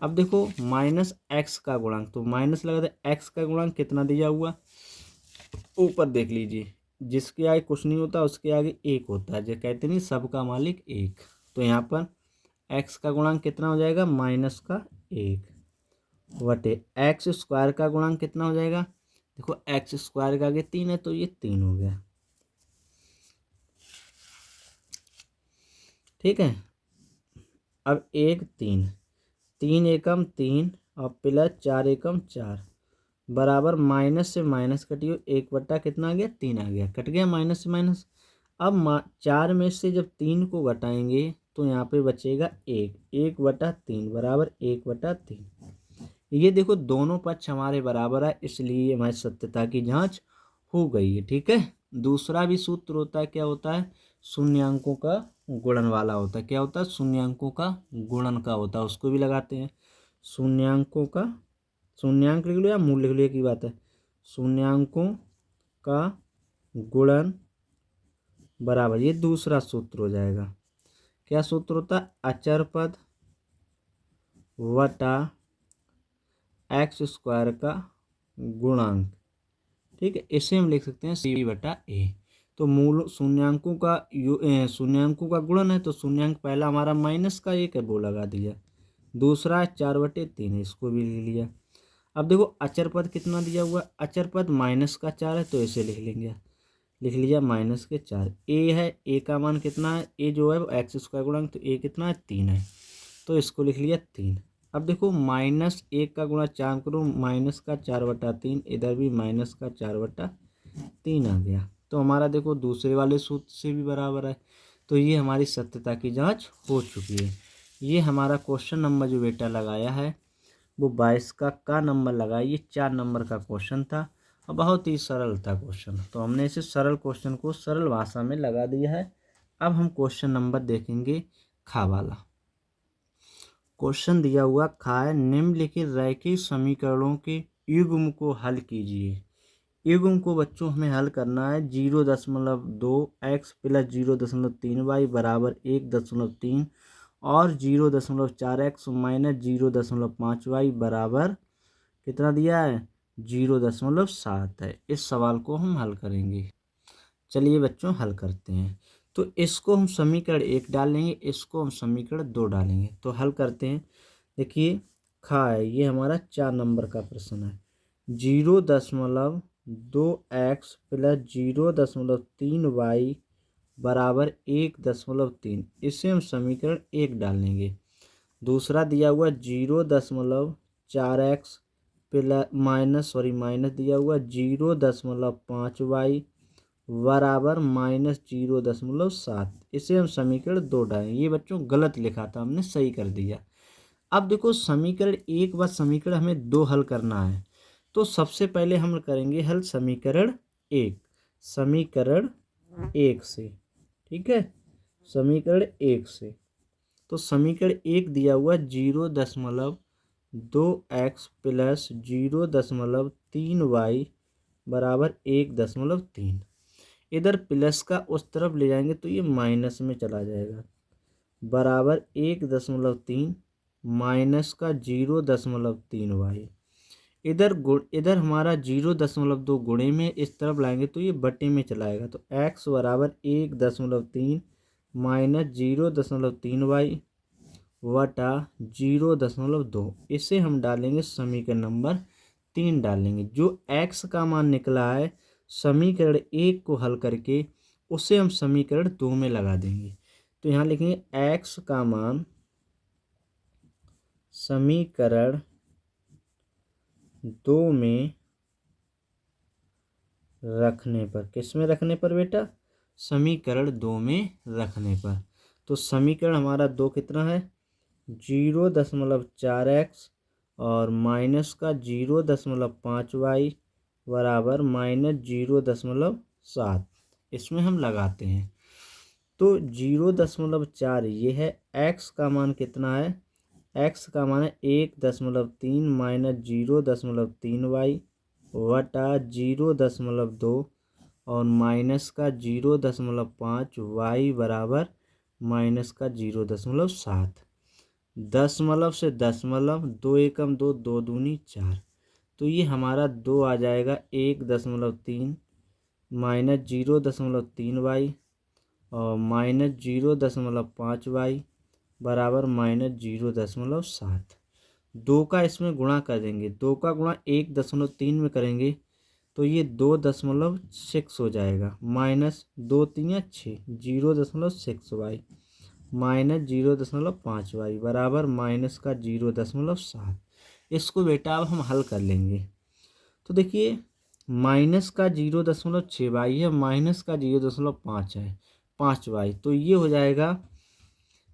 अब देखो माइनस x का गुणांक, तो माइनस लगा दे। x का गुणांक कितना दिया हुआ? ऊपर देख लीजिए, जिसके आगे कुछ नहीं होता उसके आगे 1 होता है, जो कहते नहीं सबका मालिक 1। तो यहाँ पर x का गुणांक कितना हो जाएगा? -1 बटे x² का गुणांक कितना हो जाएगा? देखो x² के आगे 3 है तो ये 3 हो गया। ठीक है, अब 1 3, 3 एकम 3 और प्लस 4 एकम 4 बराबर माइनस से माइनस कटियो, 1 बट्टा कितना आ गया? 3 आ गया, कट गया माइनस से माइनस। अब 4 में से जब 3 को घटाएंगे तो यहाँ पे बचेगा 1, 1/3 बराबर 1/3। ये देखो दोनों पक्ष हमारे बराबर है, इसलिए हमारी सत्यता की जांच हो गई है। ठीक है, दूसरा भी सूत्र होता है, क्या होता है? शून्यांकों का गुणन वाला होता है। क्या होता है? शून्यांकों का गुणन का होता है, उसको भी लगाते हैं। शून्यांकों का, शून्यांक लिख लो या मूल लिख लो, एक ही बात है। शून्यांकों का गुणन बराबर, ये दूसरा सूत्र हो जाएगा। क्या सूत्र होता है? अचर पद वटा x² का गुणांक। ठीक है, इसे हम लिख सकते हैं c/a। तो मूल शून्यांकों का गुणन है, तो शून्यांक पहला हमारा -1 है वो लगा दिया, दूसरा 4/3 है, इसको भी लिख लिया। अब देखो अचर पद कितना दिया हुआ? अचर पद -4 है, तो इसे लिख लेंगे, लिख लिया -4। a है, a का मान कितना है? a जो है वो x² गुणांक, तो a कितना है? 3 है, तो इसको लिख लिया 3। अब देखो -1 का गुणा 4 करो, -4/3, इधर भी -4/3 आ गया। तो हमारा देखो दूसरे वाले सूत्र से भी बराबर है। तो ये हमारी सत्यता की जांच हो चुकी है। ये हमारा क्वेश्चन नंबर जो बेटा लगाया है वो 22 का नंबर लगाया। ये 4 नंबर का क्वेश्चन था और बहुत ही सरल था क्वेश्चन। तो हमने इसे सरल क्वेश्चन को सरल भाषा में लगा दिया है। अब हम क्वेश्चन नंबर देखेंगे खा वाला। क्वेश्चन दिया हुआ खा है, निम्नलिखित रैखिक समीकरणों के युग्म को हल कीजिए। युग्म को बच्चों हमें हल करना है। 0.2 x प्लस 0.3 y बराबर 1.3 और 0.4 x माइनस 0.5 y बराबर कितना दिया है 0.7 है। इस सवाल को हम हल करेंगे। चलिए बच्चों हल करते हैं। तो इसको हम समीकरण 1 डालेंगे, इसको हम समीकरण 2 डालेंगे। तो हल करते हैं। देखिए खा है, ये हमारा 4 नंबर का प्रश्न है। 0.2 x प्लस 0.3 y बराबर 1.3, इसे हम समीकरण 1 डालेंगे। दूसरा दिया हुआ 0.4 x प्लस माइनस दिया हुआ 0.5 y बराबर माइनस 0.7, इसे हम समीकरण 2 डालेंगे। ये बच्चों गलत लिखा था, हमने सही कर दिया। अब देखो समीकरण 1 व समीकरण हमें 2 हल करना है। तो सबसे पहले हम करेंगे हल समीकरण 1, समीकरण 1 से। ठीक है, समीकरण 1 से। तो समीकरण 1 दिया हुआ 0.2 x प्लस 0.3 y बराबर 1.3। इधर प्लस का उस तरफ ले जाएंगे तो ये माइनस में चला जाएगा, बराबर 1.3 माइनस का 0.3 y। इधर हमारा 0.2 गुणे में इस तरफ लाएंगे तो ये बटे में चलाएगा। तो x बराबर 1.3 माइनस 0.3 y वटा 0.2, इसे हम डालेंगे समीकरण नंबर 3 डालेंगे। जो x का मान निकला है समीकरण 1 को हल करके उसे हम समीकरण 2 में लगा देंगे। तो यहाँ लिखेंगे x का मान समीकरण 2 में रखने पर, किस में रखने पर बेटा, समीकरण 2 में रखने पर। तो समीकरण हमारा 2 कितना है 0.4 x और माइनस का 0.5 y बराबर माइनस 0.7, इसमें हम लगाते हैं। तो 0.4 ये है, x का मान कितना है, x का मान है 1.3 माइनस 0.3 y वटा 0.2 और माइनस का 0.5 y बराबर माइनस का 0.7। दशमलव से दशमलव, 2 एकम 2, 2 दूनी 4। तो ये हमारा 2 आ जाएगा 1.3 माइनस 0.3 y और माइनस 0.5 y बराबर माइनस 0.7। 2 का इसमें गुणा कर देंगे, 2 का गुणा 1.3 में करेंगे तो ये 2.6 हो जाएगा, माइनस 2 3 6, 0.6 y माइनस 0.5 y बराबर माइनस का 0.7। इसको बेटा अब हम हल कर लेंगे। तो देखिए माइनस का 0.6 y है, माइनस का 0.5 है, 5 y। तो ये हो जाएगा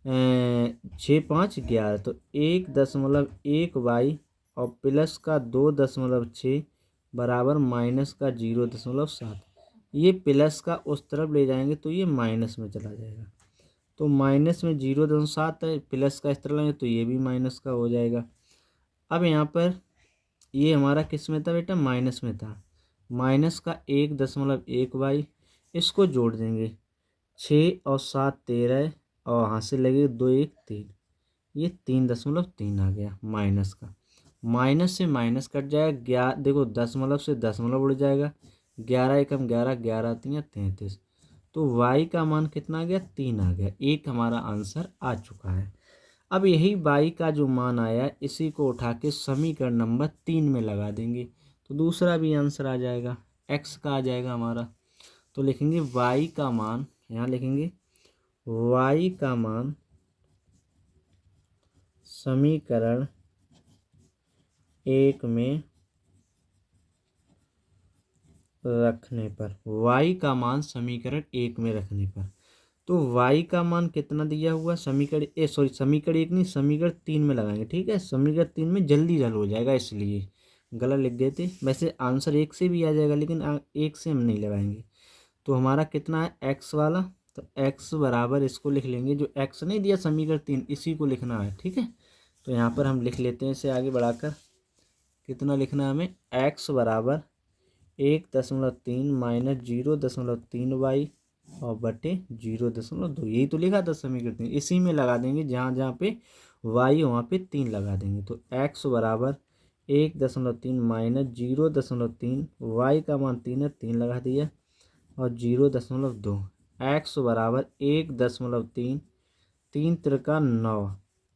6 5 11। तो 1.1 y और प्लस का 2.6 बराबर माइनस का 0.7। ये प्लस का उस तरफ ले जाएंगे तो ये माइनस में चला जाएगा। तो माइनस में 0.7 है, प्लस का इस तरह लेंगे तो ये भी माइनस का हो जाएगा। अब यहाँ पर ये हमारा किस में था बेटा, माइनस में था। माइनस का 1.1 y, इसको जोड़ देंगे, 6 और 7 13 और यहाँ से लगे 2 1 3, ये 3.3 आ गया माइनस का। माइनस से माइनस कट जाएगा, देखो दशमलव से दशमलव उड़ जाएगा, 11 एकम 11, 11 3 33। तो y का मान कितना आ गया, 3 आ गया। एक हमारा आंसर आ चुका है। अब यही y का जो मान आया इसी को उठा के समीकरण नंबर 3 में लगा देंगे तो दूसरा भी आंसर आ जाएगा, x का आ जाएगा हमारा। तो लिखेंगे y का मान, यहाँ लिखेंगे y का मान समीकरण 1 में रखने पर, y का मान समीकरण 1 में रखने पर। तो y का मान कितना दिया हुआ समीकरण समीकरण 1 नहीं, समीकरण 3 में लगाएंगे। ठीक है, समीकरण 3 में जल्दी हल हो जाएगा, इसलिए गलत लिख गए थे। वैसे आंसर 1 से भी आ जाएगा, लेकिन 1 से हम नहीं लगाएंगे। तो हमारा कितना है x वाला, तो x बराबर इसको लिख लेंगे, जो x नहीं दिया समीकरण 3 इसी को लिखना है। ठीक है, तो यहाँ पर हम लिख लेते हैं इसे आगे बढ़ाकर। कितना लिखना है हमें, x बराबर 1.3 माइनस 0.3 वाई और बटे 0.2, यही तो लिखा था समीकरण 3, इसी में लगा देंगे, जहाँ जहाँ पे वाई वहाँ पे 3 लगा देंगे। तो x बराबर 1.3 माइनस 0.3, वाई का मान 3 है, 3 लगा दिया, और 0.2, x बराबर 1.3, 3 त्रिका 9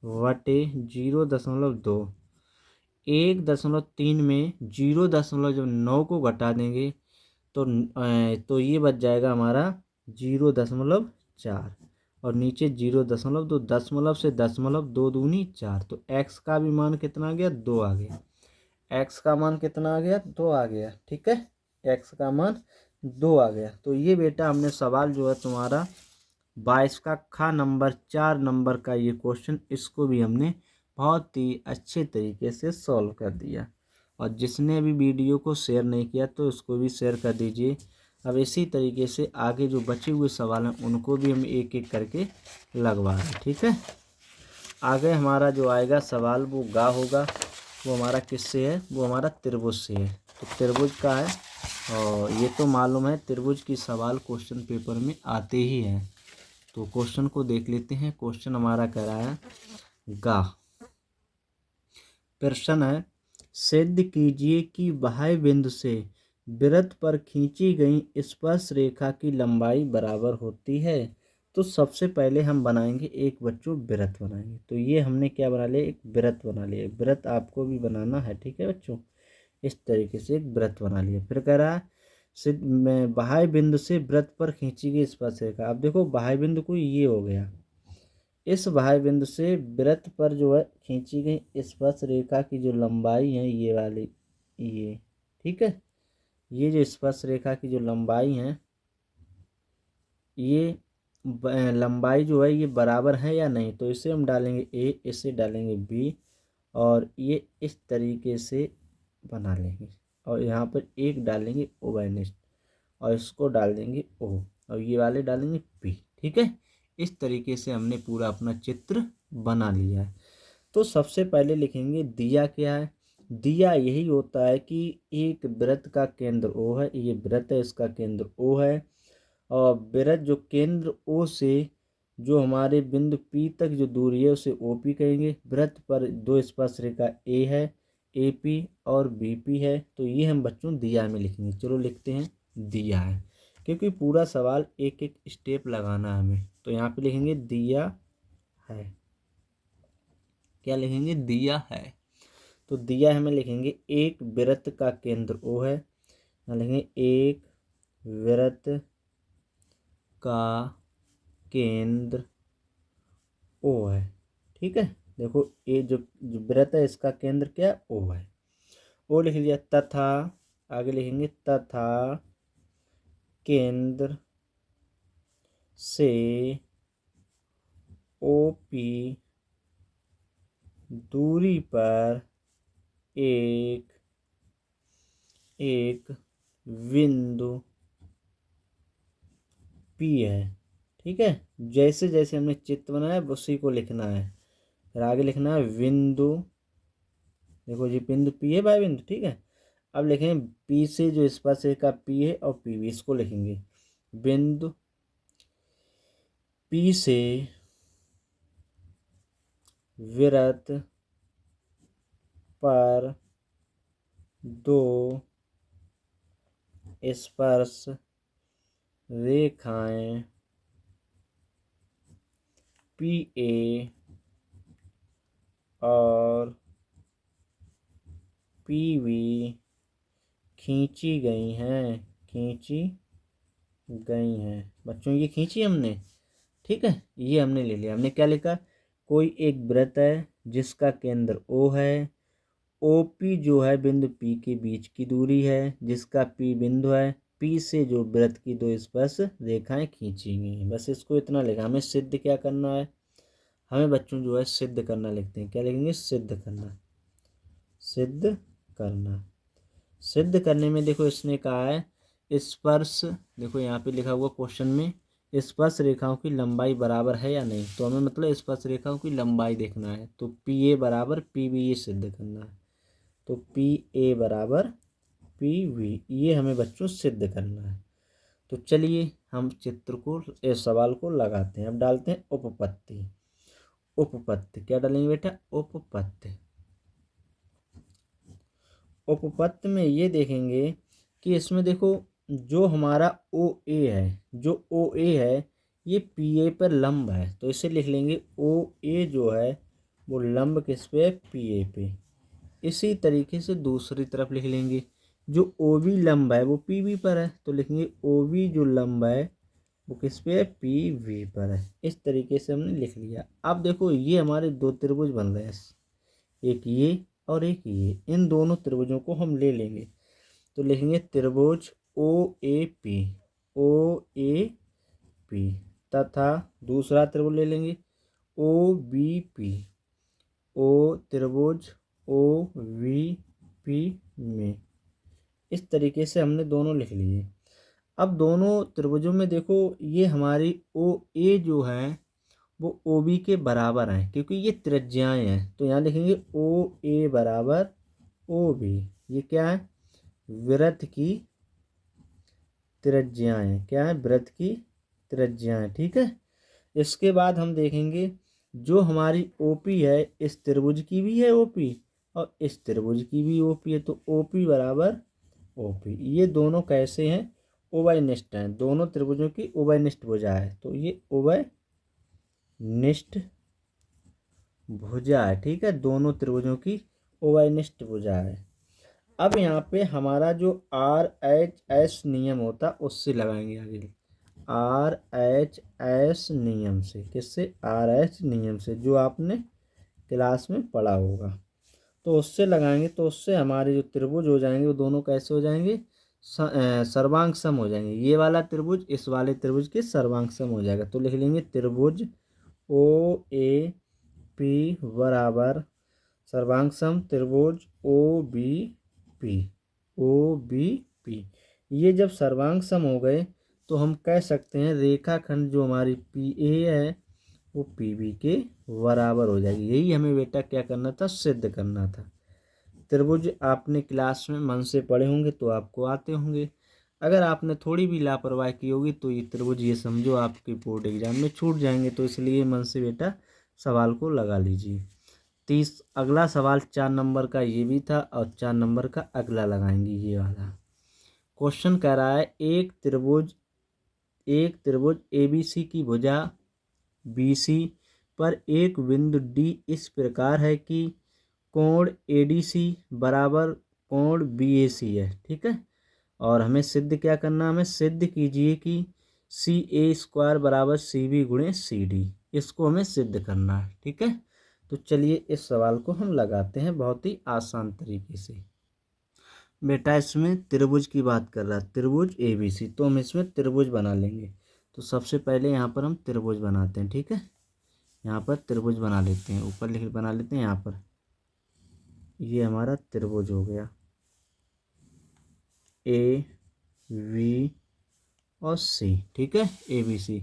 बटे 0.2। 1.3 में 0.9 को घटा देंगे तो ये बच जाएगा हमारा 0.4, और नीचे 0.2, दशमलव से दशमलव 2 दूनी 4। तो x का भी मान कितना आ गया, 2 आ गया। x का मान कितना आ गया, 2 आ गया। ठीक है, x का मान 2 आ गया। तो ये बेटा हमने सवाल जो है तुम्हारा 22 का खा नंबर 4 नंबर का ये क्वेश्चन, इसको भी हमने बहुत ही अच्छे तरीके से सॉल्व कर दिया। और जिसने भी वीडियो को शेयर नहीं किया तो उसको भी शेयर कर दीजिए। अब इसी तरीके से आगे जो बचे हुए सवाल हैं उनको भी हम एक एक करके लगवा रहे हैं। ठीक है, आगे हमारा जो आएगा सवाल वो गा होगा, वो हमारा किससे है, वो हमारा त्रिभुज से है। तो त्रिभुज का है, और ये तो मालूम है त्रिभुज की सवाल क्वेश्चन पेपर में आते ही हैं। तो क्वेश्चन को देख लेते हैं। क्वेश्चन हमारा कह रहा है गा। प्रश्न है, सिद्ध कीजिए कि बाह्य बिंदु से वृत्त पर खींची गई स्पर्श रेखा की लंबाई बराबर होती है। तो सबसे पहले हम बनाएंगे एक बच्चों वृत्त बनाएंगे। तो ये हमने क्या बना लिया, एक वृत्त बना लिया। वृत्त आपको भी बनाना है। ठीक है बच्चों, इस तरीके से एक वृत्त बना लिया। फिर कह रहा है सिद्ध में बाह्य बिंदु से वृत्त पर खींची गई स्पर्श रेखा। अब देखो बाह्य बिंदु को ये हो गया, इस बाह्य बिंदु से वृत्त पर जो है खींची गई स्पर्श रेखा की जो लंबाई है ये वाली, ये ठीक है, ये जो स्पर्श रेखा की जो लंबाई है, ये लंबाई जो है ये बराबर है या नहीं। तो इसे हम डालेंगे ए, इसे डालेंगे बी, और ये इस तरीके से बना लेंगे, और यहाँ पर एक डालेंगे ओ माइनस, और इसको डाल देंगे ओ, और ये वाले डालेंगे पी। ठीक है, इस तरीके से हमने पूरा अपना चित्र बना लिया है। तो सबसे पहले लिखेंगे दिया क्या है। दिया यही होता है कि एक वृत्त का केंद्र ओ है, ये वृत्त है, इसका केंद्र ओ है, और वृत्त जो केंद्र ओ से जो हमारे बिंदु पी तक जो दूरी है उसे ओ पी कहेंगे। वृत्त पर दो स्पर्श रेखा ए है, ए पी और बी पी है। तो ये हम बच्चों दिया में लिखेंगे। चलो लिखते हैं दिया है, क्योंकि पूरा सवाल एक एक स्टेप लगाना है हमें। तो यहाँ पे लिखेंगे दिया है। क्या लिखेंगे, दिया है। तो दिया हमें लिखेंगे एक वृत्त का केंद्र ओ है, यहाँ लिखेंगे एक वृत्त का केंद्र ओ है। ठीक है, देखो ये जो वृत्त है इसका केंद्र क्या ओ है, ओ लिख लिया। तथा आगे लिखेंगे तथा केंद्र से ओपी दूरी पर एक बिंदु पी है। ठीक है, जैसे जैसे हमने चित्र बनाया उसी को लिखना है। फिर आगे लिखना है बिंदु, देखो जी बिंदु पी है भाई बिंदु। ठीक है, अब लिखेंगे पी से जो स्पर्श रेखा पी है और पी भी, इसको लिखेंगे बिंदु पी से वृत्त पर दो स्पर्श रेखाएं पी ए और पी बी खींची गई हैं बच्चों, ये खींची हमने। ठीक है, ये हमने ले लिया। हमने क्या लिखा, कोई एक वृत्त है जिसका केंद्र ओ है, OP जो है बिंदु P के बीच की दूरी है, जिसका P बिंदु है। P से जो वृत्त की दो स्पर्श रेखाएं खींची गई हैं। बस इसको इतना लिखा। हमें सिद्ध क्या करना है, हमें बच्चों जो है सिद्ध करना लिखते हैं। क्या लिखेंगे, सिद्ध करना। सिद्ध करना, सिद्ध करने में देखो इसने कहा है स्पर्श, देखो यहाँ पे लिखा हुआ क्वेश्चन में स्पर्श रेखाओं की लंबाई बराबर है या नहीं। तो हमें मतलब स्पर्श रेखाओं की लंबाई देखना है। तो PA बराबर PB ये सिद्ध करना है। तो PA बराबर PB ये हमें बच्चों सिद्ध करना है। तो चलिए हम चित्र को इस सवाल को लगाते हैं। अब डालते हैं उपपत्ति। उपपत्ति क्या डालेंगे बेटा, उपपत्ति। उपपत्ति में ये देखेंगे कि इसमें देखो जो हमारा OA है, जो OA है ये PA पर लंब है। तो इसे लिख लेंगे OA जो है वो लंब किस पे है, PA पे। इसी तरीके से दूसरी तरफ लिख लेंगे जो OB लंब है वो PB पर है। तो लिखेंगे OB जो लंब है वो किस पे है, PB पर है। इस तरीके से हमने लिख लिया। अब देखो ये हमारे दो त्रिभुज बन रहे हैं, एक ये और एक ये। इन दोनों त्रिभुजों को हम ले लेंगे। तो लिखेंगे त्रिभुज OAP, OAP तथा दूसरा त्रिभुज ले लेंगे OBP, O त्रिभुज OVP में। इस तरीके से हमने दोनों लिख लिए। अब दोनों त्रिभुजों में देखो ये हमारी OA जो है वो OB के बराबर है, क्योंकि ये त्रिज्याएं हैं। तो यहाँ लिखेंगे OA बराबर OB। ये क्या है, वृत्त की त्रिज्याएं। क्या है, वृत्त की त्रिज्याएं। ठीक है। इसके बाद हम देखेंगे जो हमारी OP है इस त्रिभुज की भी है OP और इस त्रिभुज की भी OP है। तो OP बराबर OP। ये दोनों कैसे हैं, उभयनिष्ठ हैं। दोनों त्रिभुजों की उभयनिष्ठ भुजा है। तो ये उभयनिष्ठ भुजा है। ठीक है, दोनों त्रिभुजों की उभयनिष्ठ भुजा है। अब यहाँ पे हमारा जो RHS नियम होता उससे लगाएंगे आगे। RHS नियम से, किससे, RH नियम से, जो आपने क्लास में पढ़ा होगा। तो उससे लगाएंगे। तो उससे हमारे जो त्रिभुज हो जाएंगे वो दोनों कैसे हो जाएंगे, सर्वांग सम हो जाएंगे। ये वाला त्रिभुज इस वाले त्रिभुज के सर्वांग सम हो जाएगा। तो लिख लेंगे त्रिभुज OAP बराबर सर्वांग सम त्रिभुज OBP। ये जब सर्वांग सम हो गए तो हम कह सकते हैं रेखाखंड जो हमारी PA है वो PB के बराबर हो जाएगी। यही हमें बेटा क्या करना था, सिद्ध करना था। त्रिभुज आपने क्लास में मन से पढ़े होंगे तो आपको आते होंगे। अगर आपने थोड़ी भी लापरवाही की होगी तो ये त्रिभुज ये समझो आपके बोर्ड एग्जाम में छूट जाएंगे। तो इसलिए मन से बेटा सवाल को लगा लीजिए। अगला सवाल 4 नंबर का ये भी था और 4 नंबर का अगला लगाएंगे ये वाला। क्वेश्चन कह रहा है एक त्रिभुज ABC की भुजा BC पर एक बिंदु D इस प्रकार है कि कोण ADC बराबर कोण BAC है। ठीक है। और हमें सिद्ध क्या करना, हमें सिद्ध कीजिए कि CA² बराबर CB गुणे CD। इसको हमें सिद्ध करना है। ठीक है। तो चलिए इस सवाल को हम लगाते हैं बहुत ही आसान तरीके से। बेटा इसमें त्रिभुज की बात कर रहा है, त्रिभुज ABC। तो हम इसमें त्रिभुज बना लेंगे। तो सबसे पहले यहाँ पर हम त्रिभुज बनाते हैं। ठीक है, यहाँ पर त्रिभुज बना लेते हैं। ऊपर लिख बना लेते हैं यहाँ पर। ये हमारा त्रिभुज हो गया AB और C। ठीक है, ABC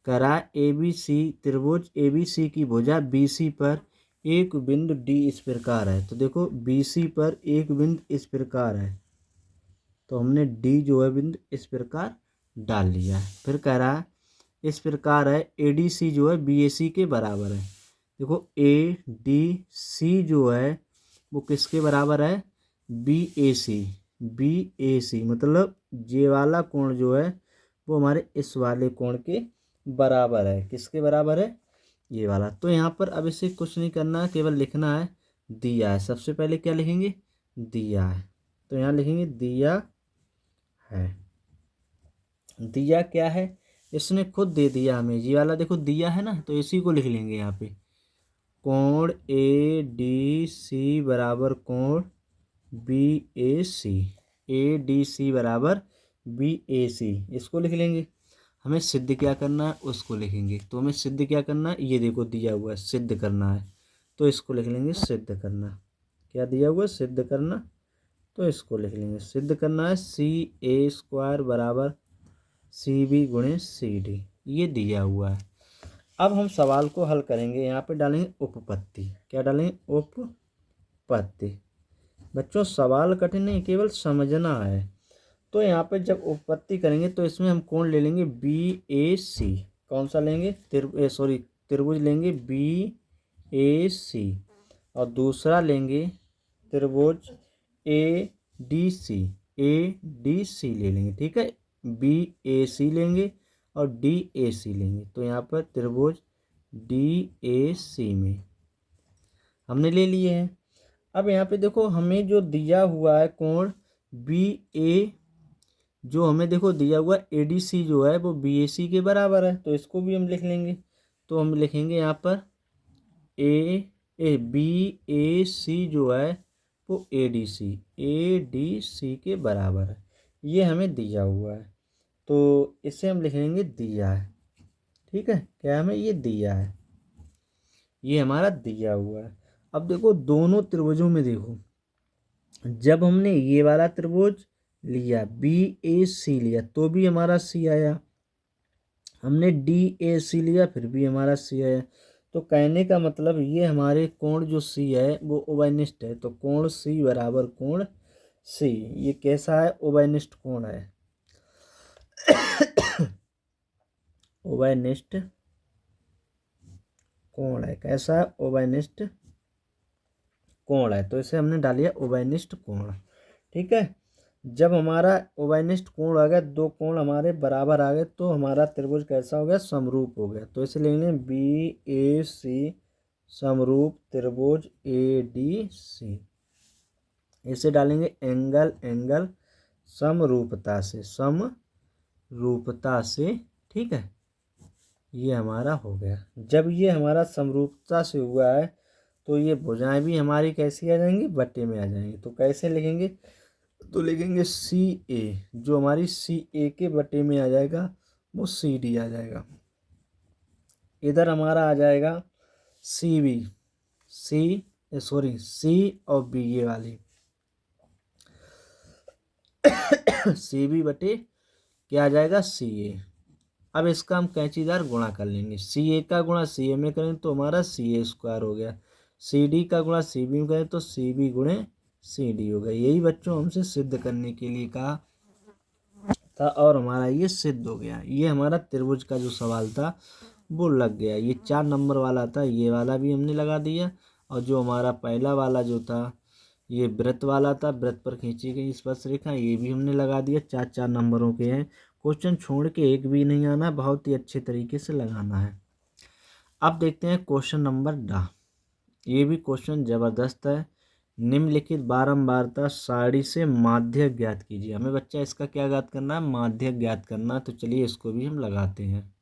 करा। ABC त्रिभुज ABC की भुजा BC पर एक बिंदु D इस प्रकार है। तो देखो BC पर एक बिंदु इस प्रकार है, तो हमने D जो है बिंदु इस प्रकार डाल लिया है। फिर कह रहा है इस प्रकार है ADC जो है BAC के बराबर है। देखो ADC जो है वो किसके बराबर है, BAC मतलब ये वाला कोण जो है वो हमारे इस वाले कोण के बराबर है। किसके बराबर है, ये वाला। तो यहाँ पर अब इसे कुछ नहीं करना है, केवल लिखना है दिया है। सबसे पहले क्या लिखेंगे, दिया है। तो यहाँ लिखेंगे दिया है। दिया क्या है, इसने खुद दे दिया हमें। ये वाला देखो दिया है ना, तो इसी को लिख लेंगे यहाँ पे। कोण ADC बराबर कोण BAC, ADC बराबर BAC, इसको लिख लेंगे। हमें सिद्ध क्या करना है उसको लिखेंगे। तो हमें सिद्ध क्या करना है, ये देखो दिया हुआ है सिद्ध करना है, तो इसको लिख लेंगे सिद्ध करना। क्या दिया हुआ है, सिद्ध करना, तो इसको लिख लेंगे सिद्ध करना है। CA² बराबर CB गुणे CD, ये दिया हुआ है। अब हम सवाल को हल करेंगे। यहाँ पे डालेंगे उपपत्ति। क्या डालेंगे, उपपत्ति। बच्चों सवाल कठिन नहीं, केवल समझना है। तो यहाँ पे जब उपपत्ति करेंगे तो इसमें हम कौन ले लेंगे, BAC। कौन सा लेंगे, त्रिभुज लेंगे BAC, और दूसरा लेंगे त्रिभुज ADC, ADC ले लेंगे। ठीक है, BAC लेंगे और DAC लेंगे। तो यहाँ पर त्रिभुज DAC में हमने ले लिए हैं। अब यहाँ पे देखो हमें जो दिया हुआ है कोण BA, जो हमें देखो दिया हुआ ADC जो है वो BAC के बराबर है, तो इसको भी हम लिख लेंगे। तो हम लिखेंगे यहाँ पर BAC जो है वो ADC के बराबर है। ये हमें दिया हुआ है, तो इसे हम लिखेंगे दिया है। ठीक है, क्या हमें ये दिया है, ये हमारा दिया हुआ है। अब देखो दोनों त्रिभुजों में देखो, जब हमने ये वाला त्रिभुज लिया BAC लिया तो भी हमारा C आया, हमने DAC लिया फिर भी हमारा C आया। तो कहने का मतलब ये हमारे कोण जो C है वो उभयनिष्ठ है। तो कोण C बराबर कोण C, ये कैसा है, उभयनिष्ठ कोण है। उभयनिष्ठ कोण है, कैसा है, उभयनिष्ठ कोण है। तो इसे हमने डाल लिया उभयनिष्ठ कोण। ठीक है, जब हमारा उभयनिष्ठ कोण आ गया, दो कोण हमारे बराबर आ गए, तो हमारा त्रिभुज कैसा हो गया, समरूप हो गया। तो इसे लेंगे BAC समरूप त्रिभुज ADC। इसे डालेंगे एंगल समरूपता से, ठीक है, ये हमारा हो गया। जब ये हमारा समरूपता से हुआ है तो ये भुजाएं भी हमारी कैसी आ जाएंगी, बट्टे में आ जाएंगी। तो कैसे लिखेंगे, तो लिखेंगे CA, जो हमारी CA के बटे में आ जाएगा वो CD आ जाएगा। इधर हमारा आ जाएगा CB, C और B, ये वाली CB बटे क्या आ जाएगा, CA। अब इसका हम कैंचीदार गुणा कर लेंगे। CA का गुणा CA में करें तो हमारा CA² हो गया, CD का गुणा CB में करें तो CB गुणे CD हो गया। यही बच्चों हमसे सिद्ध करने के लिए कहा था और हमारा ये सिद्ध हो गया। ये हमारा त्रिभुज का जो सवाल था वो लग गया। ये 4 नंबर वाला था, ये वाला भी हमने लगा दिया। और जो हमारा पहला वाला जो था ये वृत्त वाला था, वृत्त पर खींची गई स्पर्शरेखा, ये भी हमने लगा दिया। 4 नंबरों के हैं। क्वेश्चन छोड़ के एक भी नहीं आना, बहुत ही अच्छे तरीके से लगाना है। अब देखते हैं क्वेश्चन नंबर डा। ये भी क्वेश्चन जबरदस्त है। निम्नलिखित बारंबारता सारणी से माध्यक ज्ञात कीजिए। हमें बच्चा इसका क्या ज्ञात करना है, माध्यक ज्ञात करना। तो चलिए इसको भी हम लगाते हैं।